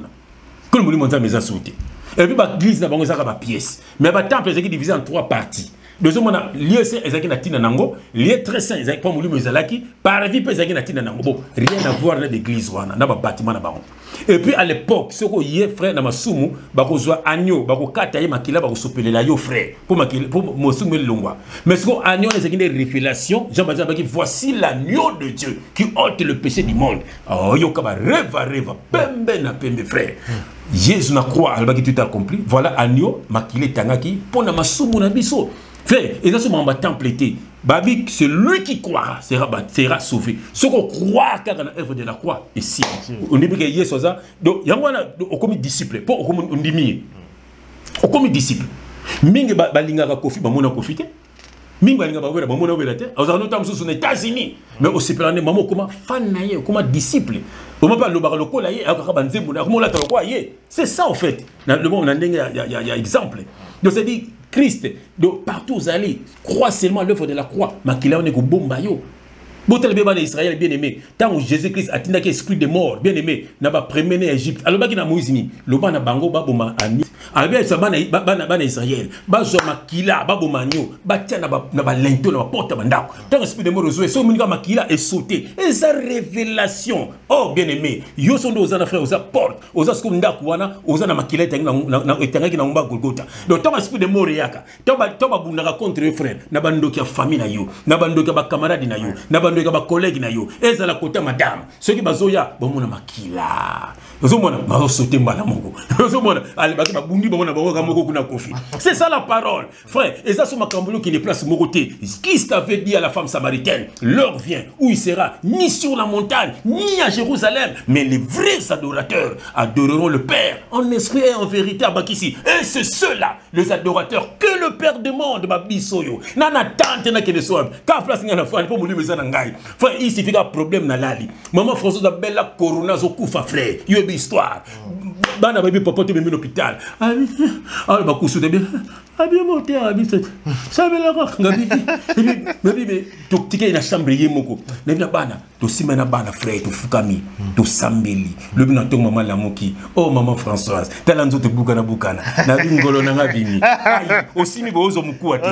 Que le monzambe est sauté. Et puis, l'église n'a pas de pièces. Mais le temple est divisé en 3 parties. Deuxièmement, lieu saint ezaki na tina nango, lieu très saint ezaki pas mulimo ezalaki, par vie pe ezaki na tina nango. Bon, rien à voir avec l'église wana, na ba bâtiment na bango. Et puis à l'époque, ce ko yé frère na masumu, ba ko zwa agneau, ba ko kata ye makila ba ko sopelela yo frère, pour makila pour mosumu longwa. Mais ce ko agneau ezaki des révélations, Jean-Baptiste ba ki voici l'agneau de Dieu qui ôte le péché du monde. Oh yo ka ba reva pembe na pembe frère. Jésus na croix, alba ki tout accompli. Voilà agneau makile tangaki pour na masumu na biso. Frère, et ça c'est mon temple était. Babi, celui qui croira sera sauvé. Ce qu'on croit car dans l'œuvre de la croix ici. On dit que Jésus ça. Donc il y a on comme disciple, pas on dit mi. On comme disciple. Mingi balinga ka kofi ba mona kofite. Mingi balinga ba wera ba mona wera te. Aux autres sont aux États-Unis. Mais au séparé maman comment fan naie, comment disciple. On m'a pas le bar local là, c'est ça en fait. Dans le monde on a il y a exemple. Donc c'est dit Christ, donc partout où vous allez, crois seulement l'œuvre de la croix. Mais qu'il a on est au bon maillot. Botel beba d'Israël bien aimé. Tant où Jésus-Christ a tenu qu'esprit de mort bien aimé, n'a pas prémené Égypte. Alors baki na Moïse ni, le ban na bango baboma ani. Alors ça ban Israël. Ba zo makila baboma nyo. Ba tia na ba lento na ba porte bandako. Tant esprit de mort rezoé, so munika makila est sauté. Et sa révélation. Oh bien aimé, yo son do zana frère, oza porte, oza skum ndako wana, oza na makila na etanga ki na ngba Golgotha. Donc tant esprit de mort yaka. Tant ba bundaka contre frère, na bandoki ya famille na yo, na bandoki ba camarade na yo, na bandoki ba collègue na yo, eza la côté madame. Ceux qui bazoya, bomona makila. Ozomona mazo sauté mbala moko. Ozomona ali baki ba bundi bomona ba ka moko kuna kofi. C'est ça la parole. Frère, et ça sur makambolo qui les place moroté. Christ avait dit à la femme samaritaine, l'heure vient où il sera ni sur la montagne, ni à Jérusalem, mais les vrais adorateurs adoreront le Père en esprit et en vérité à Bakissi. Et c'est ceux-là, les adorateurs que le Père demande ma bisoyo. Nana tante na kene soab. Ka place ngana fa pour moulir meza ngai. Frère, il suffit d'un problème na lali. Maman Françoise a bella corona zo kufa frère. Yo be histoire. Bana baby papa te memi l'hôpital. Ah ba kusu de bien. Ah bien monté à bisette. Ça me la rock ngabi. Mais to tike na chambre yemoko. Na bina bana to simena bana frère to fukami to sambeli. Le bina to maman la moki. Oh maman Françoise, talanzo te bukana bukana. Na bingolo na ngabini. Aussi mi bozo mukuati.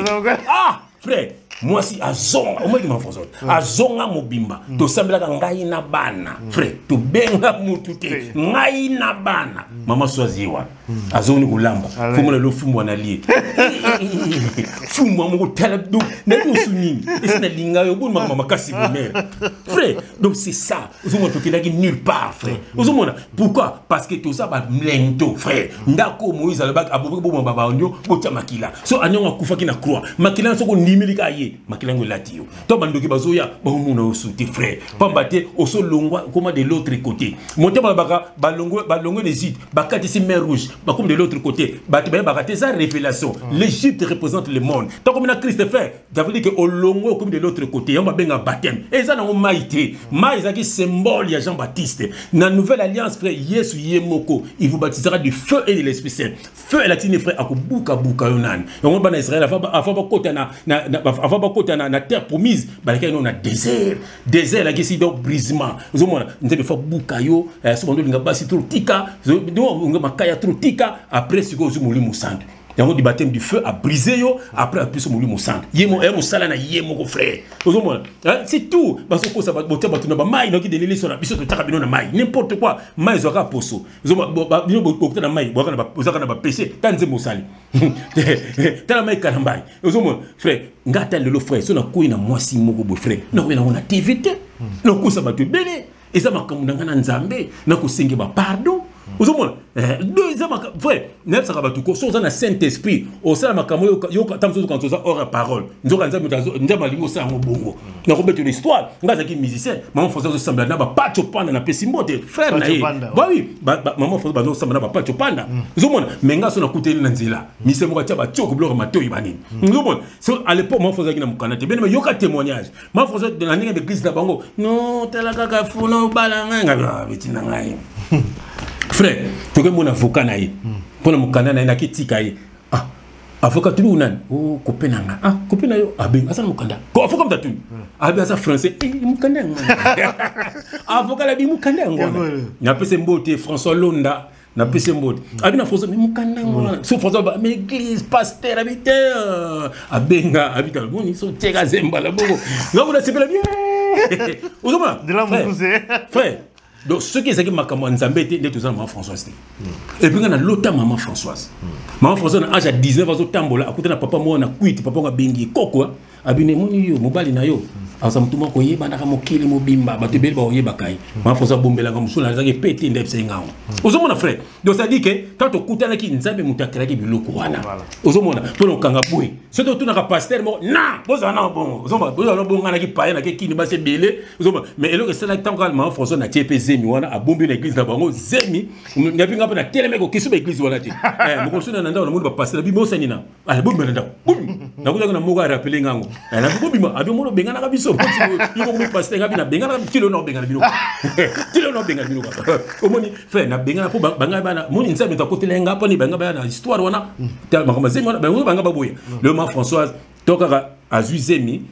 Ah frère, moi si azonga au moins qui m'enfonce azonga mobimba to sambela ngai na bana frère to benga mutu te ngai na bana mama swaziwa azoni kulamba fumo le fumo na lié fumo mo tala do na ko sunini esina linga yo bon mama kasi bonheur frère donc c'est ça vous montre que là nulle part frère vous montre pourquoi parce que tout ça ba mlento frère ndako Moïse alobaki abobo bo baba onyo botia makila so anyonga kufa ki na croix makila so ko nimilika ye makila ngo latio to bandoki bazoya ba muna osuti frère pambate oso longwa comment de l'autre côté monter balongo des Égypte bakati si mer rouge ba comme de l'autre côté bati ba bakati ça révélation l'Égypte représente le monde tant comme na Christ fait David dit que au longo comme de l'autre côté on va benga baptême et ça na maïté maïzaki symbole ya Jean-Baptiste na nouvelle alliance frère Yesu yemoko il vous baptisera du feu et de l'Esprit Saint feu et la tine frère akubuka buka yonan on va na Israël avant ba kota na terre promise balaka no na désert la kesi donc brisement vous mona nzebe fa buka yo so bondo linga basi trop tika do nga makaya trop tika après ce que vous mouli santo yango du baptême du feu a brisé yo après plus mouli santo yemo e mosala na yemo frère vous mona c'est tout parce que ça va boter batuna ba mai no ki delili sur la biso to taka bino na mai n'importe quoi mai zo ka poso vous mona bino bokuta na mai boka na ba péché tanze mosali tala mai kana mai vous mona frère ngata lelo frère so na kuina mwasi moko bo frère na ko na TVT na ko ça ba te belé et ça m'a comme na nzambe na ko senge ba pardon vous mona deux ma frère na ça ba tout ko so na Saint-Esprit au ça makamo yo tamso quand ça hors parole nzoka nzambe lingo ça mo bongo na ko beto l'histoire ngaza ki musicien maman faisait ça sembla na ba pacho panda na pesimbote frère na ye bah oui maman faisait ba no sembla na ba pacho panda vous mona menga so na kuteli na nzela mise mo ka ba choko bloko matoi banini vous mona so à l'époque maman faisait ki na mukana te bien mais yo ka témoignage maman faisait de la ninga de église na bango non tala kaka funo balanga nga betina ngai frère tu que mon avocat naïe pour le mukana na kitika yi avocat tu nan oh copenanga copena yo abe asa mukanda ko avocat mtatu abe asa français mukanda avocat la bi mukanda ngona na pese mbote François Londa na pese mbote abi na François mukanda ngona so François ba église pasteur habiteur abenga habita boni so teka zemba la bongo ngona sepela bien ozoma de la frère donc ce qui est que makambo nzambe était de tout ça maman Françoise et puis on a l'autre maman Françoise maman Françoise à âge à 19 ans tambola à côté de papa moi on a quitté papa nga bengi koko abine moni yo mobali na yo asa mutuma ko yeba na mokili mobimba batebeli ba oyeba kai maman Françoise bombela nga musula zaki pété ndepse ngao ozomona frère donc ça dit que quand on kutana ki nzambe mutakira ki biloko wana ozomona pour okanga bwe surtout tout na pasteur mo na bozana bon ozomona bozana bon ngana ki paye na ki kini ba se belé ozomona mais eloko c'est là tant que maman Françoise na tiepé zemi wana a bombi l'église na bango zemi ngapi ngapa na teleme ko kisu ba église wana te mo ko suna na ndao na mundo ba pasteur bi mo sanina ala bombi na ndao na ko na mo ga rappeler ngango na bombi ma abi mo no benga na kabiso yo ko mo pasteur ngapi na benga na tilo no benga na bino tilo no benga na bino ko moni frère na benga na po banga bana moni nzambe ta kotela ngapa ni banga bana histoire wana ta makamba zemi wana banga ba boya le ma Françoise toka azuzemi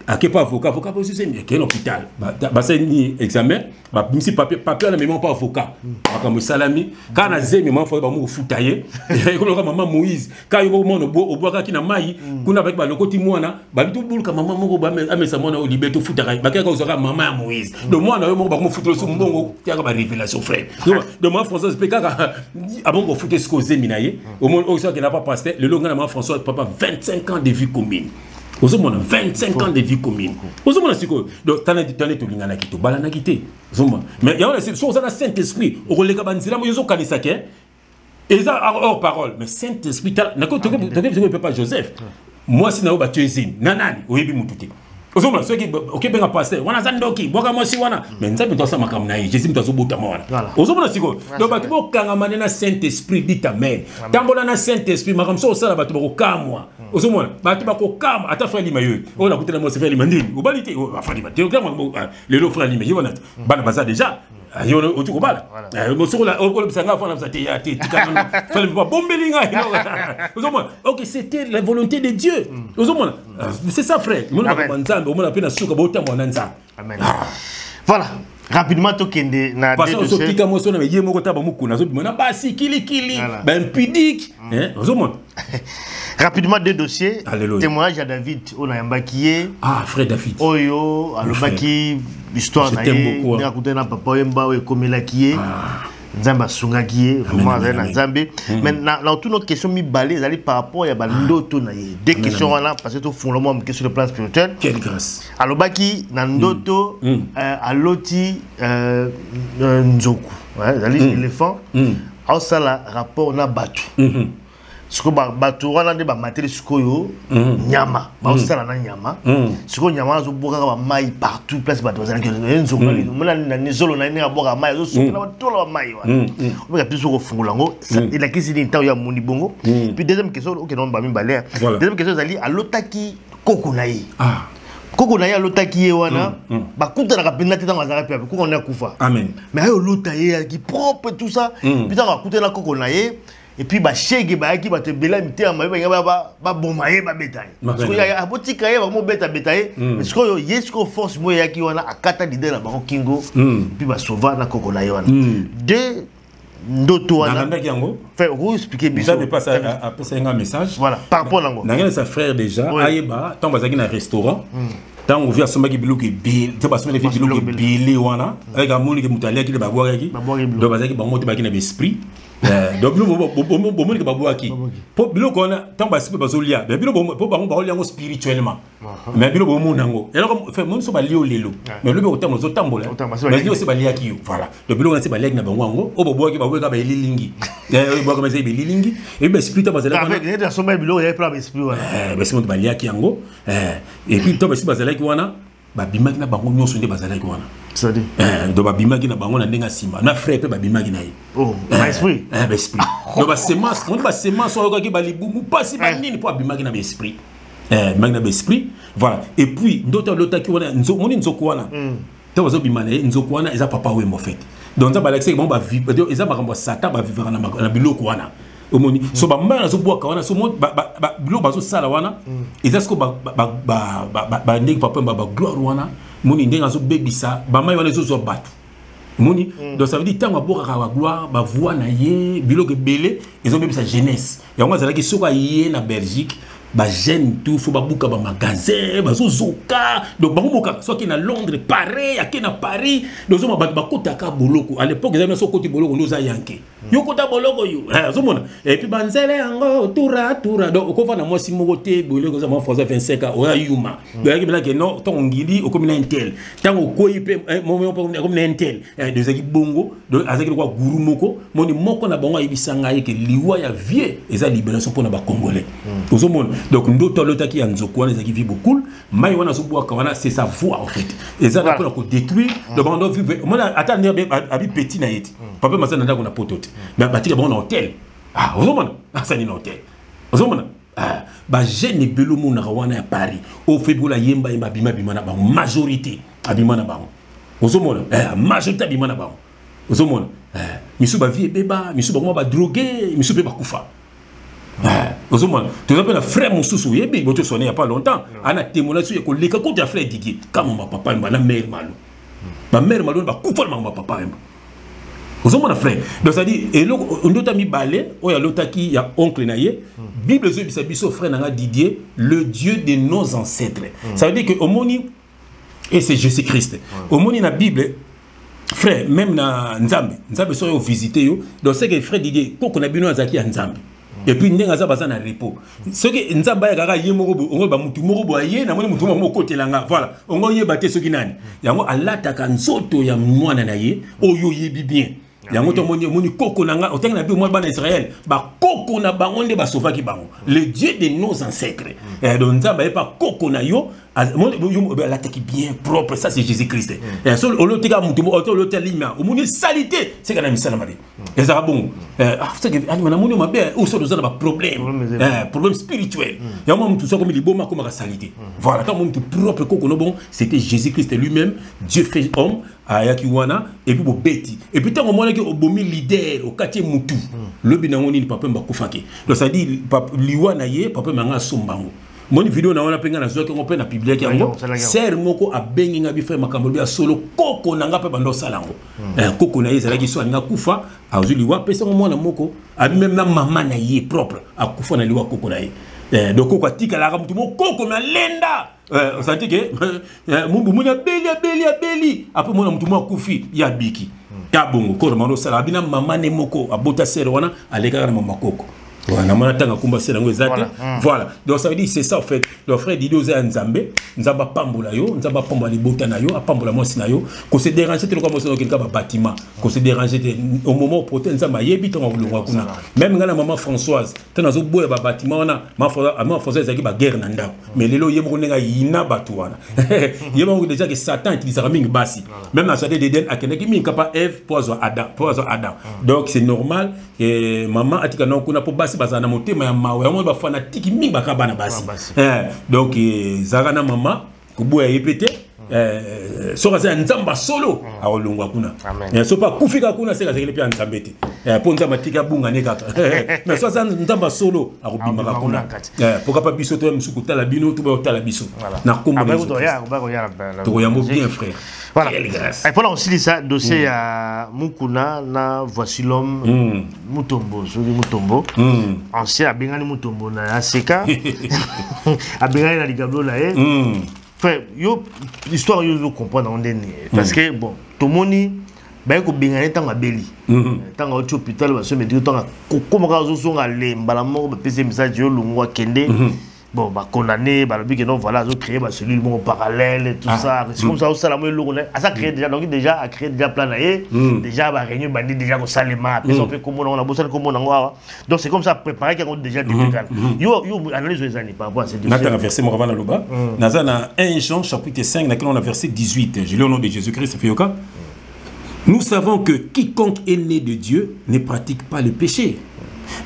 akepa avocat pas azuzemi ke l'hôpital ba c'est ni examen ba bimsi papier na même pas avocat makambo salami kana zemi maman faut ba mo futaye e ko maman Moïse ka yo mo no bo obwaka ki na mai kuna ba lokoti mwana ba bitu bulka maman moko ba amesa mwana o liberté futaka ba ka ko maman Moïse donc mwana yo mo ba mo futulo so mbongo tiaka ba révélation frère donc maman Françoise pe kaka abongo futé ce ko zemi na ye au moins o ça qui n'a pas passé le longa maman Françoise papa 25 ans de vie commune. Vous avez 25 ans de vie commune. Vous avez donc tu as dit lingana kito balana kité. Mais il y a un Saint-Esprit. Au relais kabanzila mo yozo kanisa ke. Et ça hors parole. Mais Saint-Esprit tu peux pas Joseph. Moi si na ba tuezine. Nanani oyebi mututé. Vous avez ceux qui OK ben pasteur. Wana zandoki boka mo si wana. Mais nzabe to sa makam na Jésus mtazo bota mwana. Vous avez siko. Donc ba kibo kanga manena Saint-Esprit dit amen. Tambola na Saint-Esprit makam so sala ba to ko kamwa. Ozomona batu bako kama ata frère lima yo on a kutela mo se frère lima ndini obalite frère lima te kama le lo frère lima yo na bana baza déjà yo otu ko bala mo soko la o bisanga fa na te ya te tikana frère lima bombelinga ozomona OK c'était la volonté de Dieu ozomona c'est ça frère mo na nzambe mo na pena suka bota mo na nzambe amen voilà rapidement tokende na parce que so tika mo so na yé moko taba mukuna so bimona basi kili ben impudique hein ozomona rapidement deux dossiers. Témoignage à David on a yambakié frère David oyo alobaki histoire na ye raconter na papa yemba o komelaki Nzamba Sungaki, vraiment Nzambe. Mais dans toute notre question mi balé, allez par rapport à Bandoto na ye. Deux questions là parce que tout fondement me question sur le plan spirituel. Quelle grâce. Alors baki Nandoto aloti Nzoku, allez éléphant. Alors ça la rapport na batu. Siko batu wana de ba matériel sikoyo nyama ba osala na nyama siko nyama zo boka ba mai partout place batu bazana ke nzo mona na nizolo na ni aboka mai zo siko na tola ba mai wa on va plus ko fungula ngo il a kisi ni ntaw ya muni bongo puis deuxième question OK non ba mi balé deuxième question zali alotaki koko na yi koko na yi alotaki ye wana ba kuta na kapenda teta ngazaka pe koko na kufa amen mais ayo lotaye qui propre tout ça putain ba kuta na koko na yi et puis ba chege ba ki ba te bela mité ma ba bomaye ba betaye parce que ya abotika ye ba mo beta betaye parce que yesko force mo ya ki wana akata leader na ba kingo puis ba sauva na koko na yona de ndoto wana fait vous expliquer bien ça dépasse à passer un message voilà par rapport à nango sa frère déjà ayeba tant bazaki na restaurant tant on vient somaki biloki bil te ba somaki biloki bil wana avec amoni ke mutalia ki ba boaki do bazaki ba moto baki na esprit donc nous bomoni ke ba boaki po biloko wana tant ba sipe bazolia mais biloko po ba ba liango spirituellement mais biloko bomonango et alors fait mon so ba lio lelo mais lobe otambo zo tambola mais ni aussi ba liaki voilà donc biloko na se ba liaki na bango o boaki ba boaka ba lilingi boaka ba lilingi et ba esprit ta bazala avec les dans sommet biloko ya plan esprit wana ba se mo ba liaki yango et puis to ba si bazala ki wana ba bimaki na bango nyonso nde bazala ki wana ça dit do ba bimaki na bango na ndenga simba na frère pe ba bimaki na ye ba esprit ba esprit do ba semence on ba semence o ka ba libumu pasi ba nini po bimaki na ba esprit magna ba esprit voilà et puis ndoto lotaki wana moni nzoko wana to bazo bimana nzoko wana eza papa we mo fait donc ça ba l'exé bon ba vivre eza makambo sata ba vivre na biloko wana omoni so ba mbana zo boaka wana so mo ba biloko bazo sala wana eza sko ba ndenge papa ba gloire wana moni ndenge zo bebisa ba mai wana zo batu moni donc ça veut dire tango boka ka gloire ba voix na ye biloko belé ils bebisa jeunesse yango zala ki soka ye na Belgique ba jeune tout faut ba buka ba magasin ba zozoka donc ba moka so ki na Londres pareil aki na Paris donc zo ba kota ka boloko à l'époque ils avaient so koti boloko loza yanke yo kota boloko yo zo mona et puis banzele yango toura donc ko na moi si moko te boloko za mo français 25 ans o ya yuma donc yaki bila ke non ton ngili o comme intel tango ko ipe moment comme intel de zaki bongo donc azaki kwa guru moko na bango ibisanga yeke liwa ya vie eza libération pour na ba congolais zo mona donc ndoto lotaki ya nzoko wana ezaki vie beaucoup mai wana zo boaka wana c'est sa voix en fait eza na ko détruire donc on doit vivre mona attendre abi petit na yeti papa masana ndako na potote mais batika bon hôtel ozomona ça ni hôtel ozomona ba jeune belo mona wana ya Paris au febola yemba bima na ba majorité abima na ba ozomona majorité abima na ba ozomona misu ba vie beba misu ba ba droguer misu ba kufa ozomona tu appelles frère Moussousou yebi boto sonné il y a pas longtemps ana témoignage sur ko leka ko ta frère Didier comme ma papa na mère malo ma mère malo ba kufa ma papa ozomona frère donc ça dit et ndota mi balé o ya lotaki ya oncle na ye bible zo bisa biso frère na Didier le Dieu de nos ancêtres ça veut dire que omoni et c'est Jésus Christ omoni na bible frère même na nzambe so yo visiter yo donc c'est que frère Didier koko na bino azaki ya nzambe et puis ndenga za baza na repos ce que nzamba ya kaka ye moko ongo ba mutu moko boye na moni mutu moko kotelanga voilà ongo ye baté soki nani yango alataka nzoto ya mwana na ye oyo yebi bien yango to moni koko nanga otenga na bi mwa bana Israël ba koko na bango nde ba sauvaki bango le Dieu de nos ancêtres donc nzamba ye pa koko na yo l'attaque bien propre ça c'est Jésus-Christ seul olotika mutu olotika lima omoni salité c'est kana misala mari ezara bon c'est que ani na moni mabe o so dozana ba problème spirituel yango mutu so comme liboma comme ka salité voilà tant mutu propre koko no bon c'était Jésus-Christ lui-même Dieu fait homme ayaki wana et puis bobeti et puis tant au moins que obomi leader au quartier mutu lobi na ngoni papa mbakufaki donc ça dit liwa na ye papa manga sombango mon vidéo na wana penga na zo ke on peut na publier yango ser moko a bengi nga bi frère makambo bi solo koko na nga pe bando salango koko na yezala ki so nga kufa azuli wa pesa mwana moko abi même na maman na ye propre a kufa na liwa koko na ye donc koko atika la mutu moko koko na lenda on sentit que mumbu munya beli après mwana mutu moko kufi ya biki ya bongo ko mano sala abi na maman ne moko abota ser wana aleka na mama koko. Voilà, donc ça veut dire c'est ça en fait. Le frère Dido Zé Nzambe, Nzamba Pambola yo, Nzamba Pambola li botana yo, Pambola mosi yo, qu'on se déranger tout comme ça dans quelqu'un bâtiment, qu'on se déranger au moment où protéine Nzamba yebi ton le roi kuna. Même la maman Françoise, tana zo boye ba bâtiment na, ma Françoise zaki ba guerre nanda. Mais lelo yemo nga yina batuana. Yemo déjà que Satan utilisera ming basi. Même na sade d'Eden akeneki ming kapa Ève poison Adam. Donc c'est normal que maman atika na kuna po basi bazana motema ya mawe ya mwa fanatique mingi bakabana basi donc zagana mama kuboya yepete soka za nzamba solo a olongwa kuna so pa kufika kuna seka sekele pia nzambete po nzamba tika bunga ne kaka mais so za nzamba solo a kubima kuna poka pa biso to msuku tala bino to ba tala biso na kombo to ya mo bien frère. Voilà. Et pour aussi dit ça, dossier à Mukuna, na voici l'homme Mutombo, Zoli Mutombo, ancien Abengani Mutombo na Aseka, Abengani na Ligablo là. Frère, yo histoire yo comprendre on dernier parce que bon, tout moni ba ko bengani tanga beli. Tanga au hôpital ba se me dire tanga comment ka zo songa le mbala mo ba pese message yo lungwa kende. Bon, bah condamné, bah le but que non voilà, ils ont créé bah celui mon parallèle et tout ça. C'est comme ça aussi la moelle lourde. À ça créé déjà donc déjà a créé déjà plan déjà bah réunion bandit déjà au salima. Puis on fait comme on a bossé comme on a. Donc c'est comme ça préparé qu'on a déjà début. Yo analyse les années par rapport à ces deux. Maintenant verset mon ravana loba. Nazana 1 Jean chapitre 5 dans lequel on a verset 18. Je lis au nom de Jésus-Christ, ça fait yoka. Nous savons que quiconque est né de Dieu ne pratique pas le péché.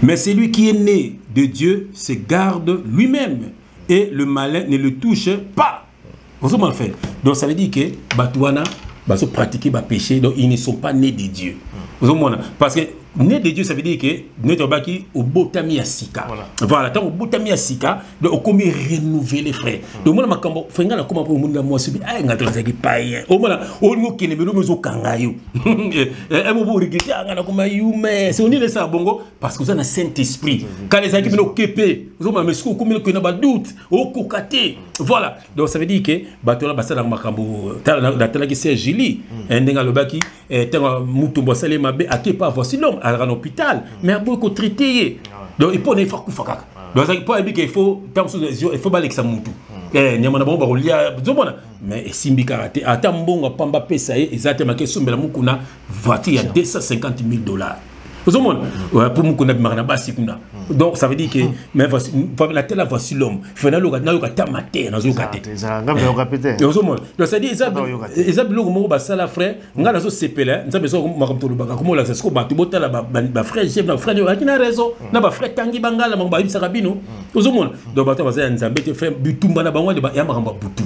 Mais celui qui est né de Dieu se garde lui-même et le malin ne le touche pas. Vous avez mal fait. Donc ça veut dire que Batouana va se pratiquer le péché, donc ils ne sont pas nés de Dieu. Vous avez parce que né de Dieu, ça veut dire que notre baki au botami à sika. Voilà, tant au botami à sika, donc au commis renouveler frère. Donc moi ma kambo, fenga na comment pour monde la moi subi, ah ngata zaki païen. Au moins au nous qui ne me nous kangayo. Et mo pour regretter ngana kuma yume. C'est on dit ça bongo parce que vous avez un Saint-Esprit. Quand les équipes nous kepé, vous avez mesco comme que na ba doute, au kokate. Voilà. Donc ça veut dire que batola basala makambo tala ki c'est Julie, ndenga le baki tanga mutumbo sale mabe akepa voici l'homme à l'hôpital, mais à beaucoup traité. Donc il faut ne faire kufaka. Donc il faut dire qu'il faut il faut balayer ça mutu. Nyamana bomba rolia zomona mais simbi karaté atambonga pamba pesa exactement que sombela mukuna voiture à $250,000. Vous avez pour Mukuna Marnabasi kuna. Donc ça veut dire que mais voici la telle voici l'homme. Fena loga na yoka tamate na zokate. Donc ça dit ça bilo ko ba sala frère ngala zo sepela nza beso makamto lobaka ko mola ça ko ba tibota la ba frère chef na frère yo akina raison na ba frère tangi bangala mangba ibisa kabino. Vous avez donc ba to ba za nzambe te frère bitumba na bangwa de ba ya makamba butu.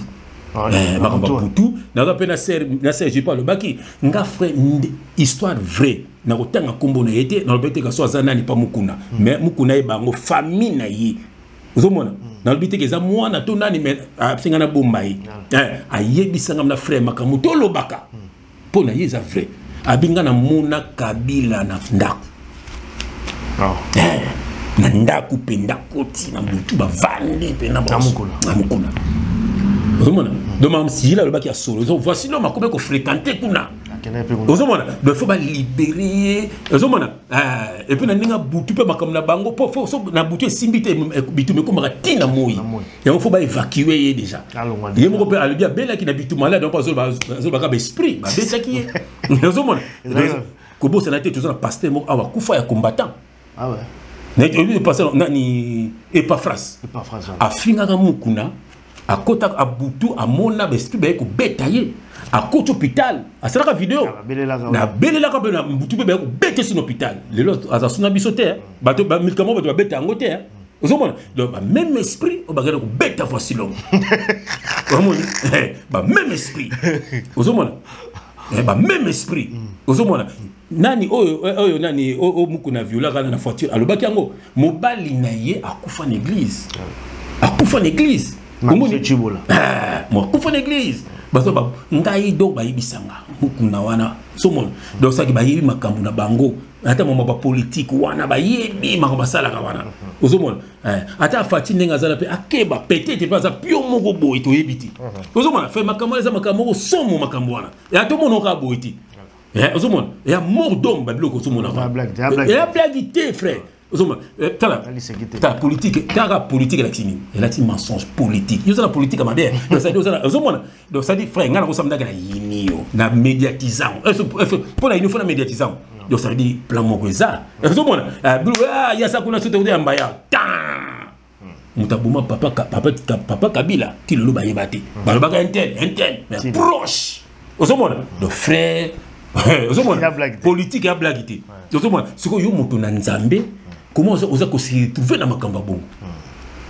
Makamba butu na ka pena ser j'ai pas le baki nga frère histoire vraie. Na kotanga kombo na yete na lobete ka so azana ni pa mukuna mais mukuna e bango famille na yi ozomona na lobete ke za mwana to nani mais absinga na bomba yi ayebisanga na frère makamu to lobaka pona yi za vrai abinga na mona kabila na ndako na ndako pe ndako ti na mutu ba vandi pe na mukuna ozomona donc mam si la lobaki ya solo voici l'homme akobe ko fréquenter kuna. Il faut libérer. Et puis, il faut évacuer déjà. Il à côté hôpital, à cette vidéo, na belle la cabane, tu peux bêter sur l'hôpital. Les autres, à son abisoté, bateau, médicament, tu vas bêter en côté. Donc, même esprit, on va bêter à voici l'homme. Même esprit. Même esprit. Nani, nani, mukuna viola na voiture. Alors, bakiango, mobali na ye a kufa en église. akufa na église komoni chibola moi akufa na église bazo ba ngai do ba yibisanga mukuna wana somon donc ça ki ba yibi makambu na bango ata mama ba politique wana ba yibi makambu basala ka wana ozomona ata fati ndenga zala pe akeba peut-être pas ça pio moko boy to yibiti ozomona fait makambu za makambu somo makambu wana ya to mono ka boyti ozomona ya mort d'homme ba biloko ozomona ya blague frère ozomona ta politique ta politique la tini la tini mensonge politique yo la politique ma bien donc ça dit ozomona donc ça dit frère ngana ko samda na yinio na médiatisant pour la il faut la médiatisant donc ça dit plan moko za ozomona ya sa kuna sote ya mbaya mutabuma papa Kabila ti lolo ba yebati ba ba intel proche ozomona donc frère ozomona politique ya blague ozomona siko yo moto na nzambe comment on se retrouver dans ma camba bongo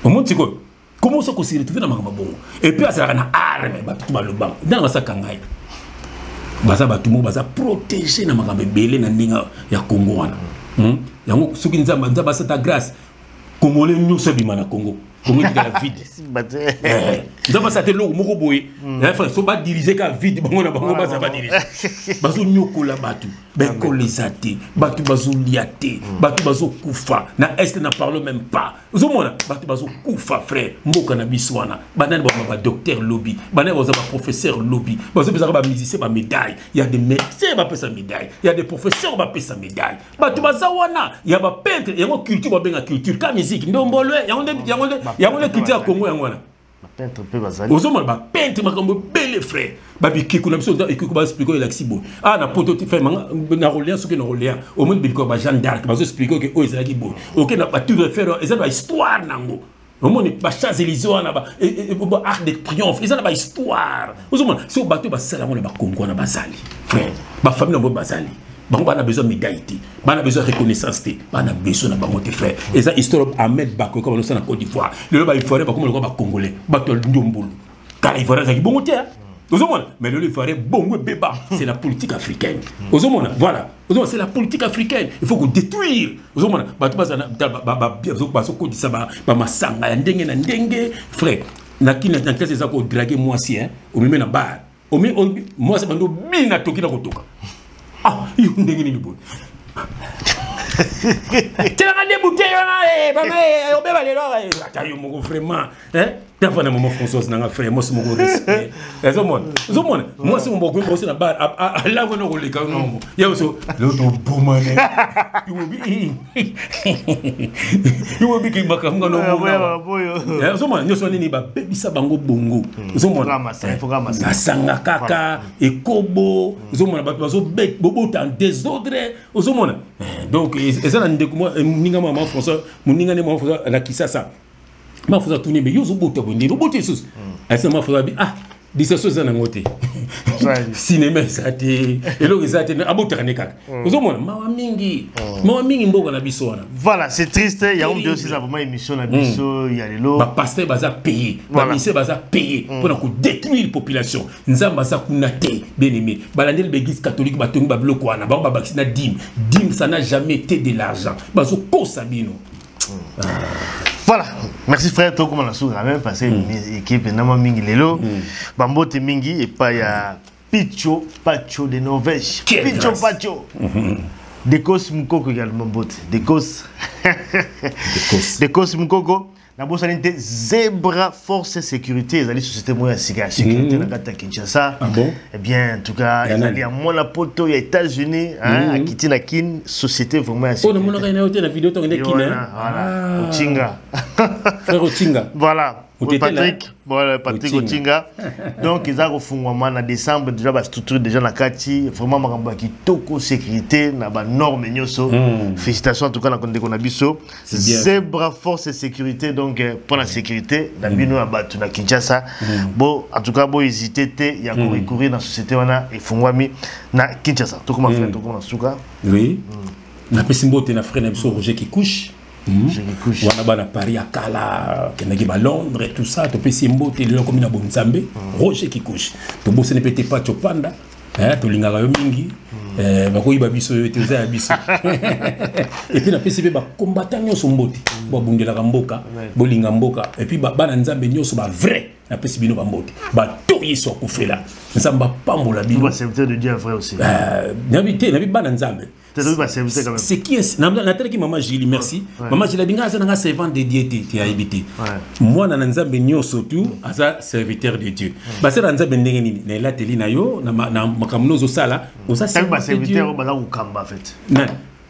au monde c'est quoi comment on se retrouver dans ma camba bongo et puis ça na arme ba tout le banc dans la sakangai baza ba tout mo baza protéger na makambe belé na ndinga ya Congo wana yango soki nzamba nzamba sa ta grâce congolais nous se bima na Congo Congo dit la vide nzamba sa te lo moko boye frère so ba diriger ka vide bango na bango ba ça va diriger bazo nyokola batu beko les athées batu bazo liaté batu bazo kufa na est na parle même pas ozomona batu bazo kufa frère mboka na biswana banani ba docteur lobby banani ba professeur lobby bazo pesa ba musicien ba médaille il y a des médecins ba pesa médaille il y a des professeurs ba pesa médaille batu bazawana il y a ba peintre yango culture ba benga culture ka musique ndombolo yango le culture Congo yango wana peintre peu bazali ozomona ba peintre makambo belle frère ba bikiko na biso ikiko ba expliquer la xibo na prototype fait na Orléans ce que na Orléans au monde bikiko ba Jeanne d'Arc ba expliquer que ezala ki bo OK na ba tout faire ezala ba histoire nango au monde ba Champs-Élysées wana ba Arc de Triomphe ezala ba histoire ozomona so bato ba sala mona ba Congo na bazali frère ba famille na bazali bango bana besoin médaille bana besoin reconnaissance bana besoin na bango te frère et ça histoire Ahmed Bako comme on na Côte d'Ivoire le ba il faudrait pas comme le ba congolais bato ndombolo car il faudrait ça bongo te ozomona mais le faudrait bongo beba c'est la politique africaine ozomona voilà ozomona c'est la politique africaine il faut qu'on détruire ozomona bato bazana ba so ko disa ba masanga ya ndenge na ndenge frère na kina na classe za ko draguer moi si au même na bar au moi c'est bando bina toki na kotoka il y a une dingue ni bout. Tu as des bouteilles là, on peut aller là. Tu as mon vraiment, hein? Tu as fait un moment François, n'a frère, moi c'est mon respect. Moi c'est mon bon goût, c'est la barre. Là on a roulé quand non. Il y a aussi l'autre beau man. Il will be qui m'a comme non. Nous sommes ni ba baby sa bango bongo. Programme sanga kaka et kobo. Nous sommes bazo bet bobo en désordre. Nous sommes donc et ça na ndeko ninga mama François, muninga ne mama François la kisasa. Ma François tourner mais yo zo bote bondi, bote sus. Asa ma François ah disa so na ngote. Cinéma ça te et le ça te abota kaneka. Uzomona mawa mingi mboka na biso wana. Voilà, c'est triste, il y a un aussi ça vraiment émission na biso, il y a les lots. Ba pasteur baza payer, ba ministère baza payer pour na ko détruire population. Nzamba za kunate bien-aimé. Balandel l'église catholique ba tongi ba biloko wana, ba vacciner dim. Dim ça n'a jamais été de l'argent. Bazo ko sabino. Voilà, merci frère, toi comme on a souvent même passé une équipe énormément mingi lelo, bambote mingi et pas ya Picho Pacho de Norvège. Picho Pacho. Dekos Mukoko également bote. Dekos Mukoko. Na bossa ninte Zebra Force Sécurité, ils allaient société moyenne sécurité na gata Kinshasa. Ah bon? Eh bien, en tout cas, ils allaient à Monapoto, aux États-Unis, à Kitinakin, société vraiment sécurité. Oh, on a une la vidéo, on a voilà, Ochinga. Frère Ochinga. Voilà. Patrick, voilà, Patrick Ochinga. Donc, ils ont refondé en décembre, déjà, la structure déjà na Kati, vraiment, ma qui toko sécurité, na ba norme nyoso. Félicitations en tout cas, na konde konabiso. Zebra Force Sécurité, donc, pour la sécurité, na bino à batu na Kinshasa. Bon, en tout cas, bon, hésiter, il y a courir dans la société, et fongwami na Kinshasa. Tout comme frère, tout comme souka. Oui. Na pesimbo, t'es na frère, na biso Roger qui couche. Wana bana Paris à Kala, Kenagi ba Londres et tout ça, to pesi mbote le comme na Bonzambe, Roger qui couche. To bosse ne pète pas Chopanda, to lingara yo mingi, ba ko iba biso yo te za biso. Et puis na pesi ba combattant yo so mbote. bo bundela kamboka bolinga mboka et puis bana nzambe nyoso ba vrai na pesi bino bambote ba toyi so kufela nzamba pambola bino ba serviteur de Dieu vrai aussi n'habité bana nzambe c'est qui est na telle qui maman Julie merci maman Julie binga za nga servant de Dieu ti habité moi na nzambe nyoso tout aza serviteur de Dieu ba c'est nzambe ndenge nini na la teli na yo na makamnozo sala oza serviteur ba la ukamba en fait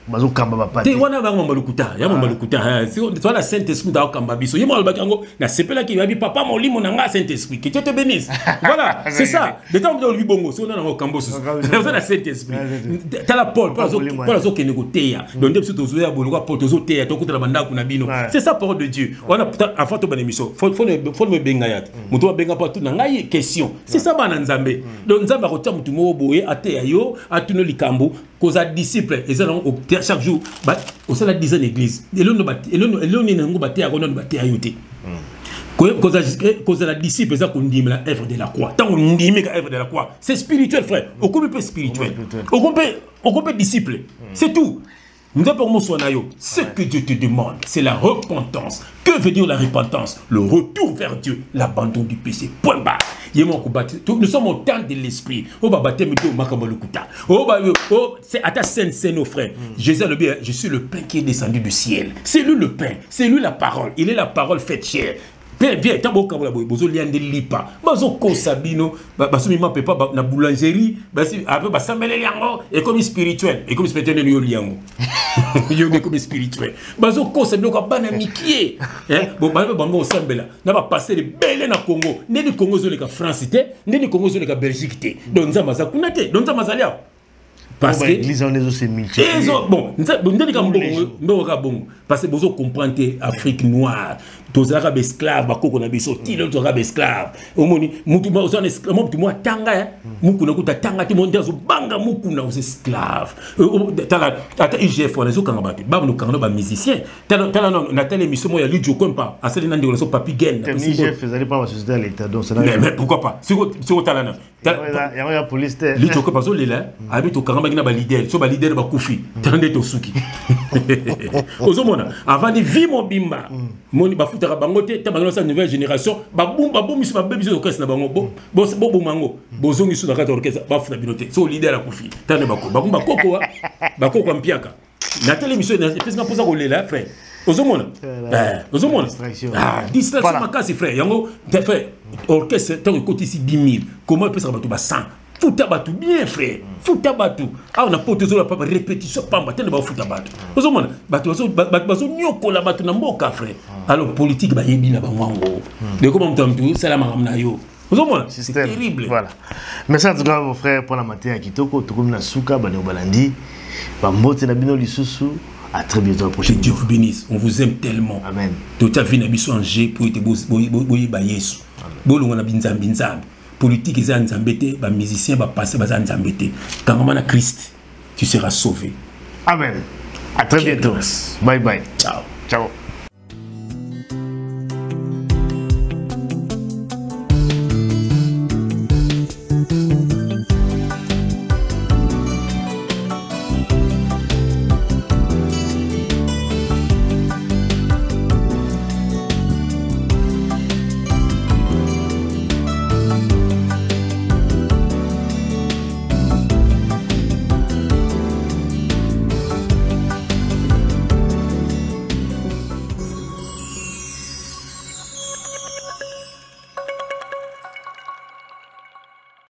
bazo kamba ba pate te wana ba ngomba lukuta ya ngomba lukuta c'est la Saint Esprit da kamba biso yemo alba kango na sepela ki babi papa molimo na nga Saint Esprit que Dieu te bénisse voilà c'est ça de temps de lui bongo so na kambo so c'est la Saint Esprit tala Paul zo ke negoteya donc depuis to zo ya boloko Paul to zo teya to kutala banda kuna bino c'est ça parole de Dieu wana avant to banémission faut me benga yat muto benga pas tout na ngai question c'est ça bana nzambe donc nzambe ko tia mutu mo boye ateya yo atuno likambo koza disciple ezala chaque jour au sein de la dizaine d'église et l'on ne bat à on bat à yoté cause la disciple ça qu'on dit la œuvre de la croix tant on dit mais œuvre de la croix c'est spirituel frère au peu spirituel au peu disciple c'est tout. Nous avons ce que Dieu te demande, c'est la repentance. Que veut dire la repentance? Le retour vers Dieu, l'abandon du péché. Point barre. Nous sommes au temps de l'esprit. C'est à ta scène, nos frères. Jésus le bien, je suis le pain qui est descendu du ciel. C'est lui le pain, c'est lui la parole. Il est la parole faite chair. Bien, tant que vous avez besoin de lipa, bazo kosabino, baso mima pepa na boulangerie, basi après basamele liango et comme spirituel yo liango. Yo comme spirituel. Bazo kosabino ka bana mikie. Bon bango sambela, na ba passer de belle na Congo, né du Congo zo le ka France té, né du Congo zo le ka Belgique té. Donc nzamba za kunate, donc nzamba za lia. Parce que l'église en est aussi multipliée. Bon, parce que vous comprenez Afrique noire, tous les arabes esclaves, bakoko na biso, tilo tous arabes esclaves. Omoni, mutu ma osana esclave, mutu mo tanga, muku na kuta tanga ti mondia zo banga muku na os esclaves. Tala ata IGF on a zo kanga batu, ba no kanga ba musicien. Tala non, na telle émission mo ya lui jo comme pas, a celle na ndelo so papi gen. IGF faisait pas la société à l'état donc c'est mais pourquoi pas? Sur tala na. Il y a police terre. Lui jo comme pas zo lela, habite au kanga na ba leader, so ba leader ba kufi. Tande to suki. Ozomona, avant de vivre mon bimba, moni ba futa bango te tabangana sa nouvelle génération ba bomiso ba bebiso orchestre na bango bo mango bozongi su na kata orchestre ba futa binote so leader la kufi tane bakoko mpiaka na tele émission na pesa poza ko lela frère ozomona distraction makasi frère yango frère orchestre tant que ici 10 000 comment pesa ba to ba 100 futa batu bien frère futa batu on a porté zo la papa répétition pamba tene ba futa batu ozomona batu bazo nyokola batu na mboka frère alors politique ba yebi na ba mwango de comment mtamtu salama ngamna yo ozomona c'est terrible. Voilà, merci en tout cas mon frère pour la matin à Kitoko tukum na suka ba balandi ba mbote na bino lisusu. À très bientôt la prochaine. Que Dieu vous bénisse, on vous aime tellement. Amen. Tout à fait na biso anje pour te boyi ba Yesu bolonga na binzambi politique et nzambete ba musicien ba passer ba nzambete quand on a Christ tu seras sauvé. Amen. À très bientôt. Bye bye. Ciao. Ciao.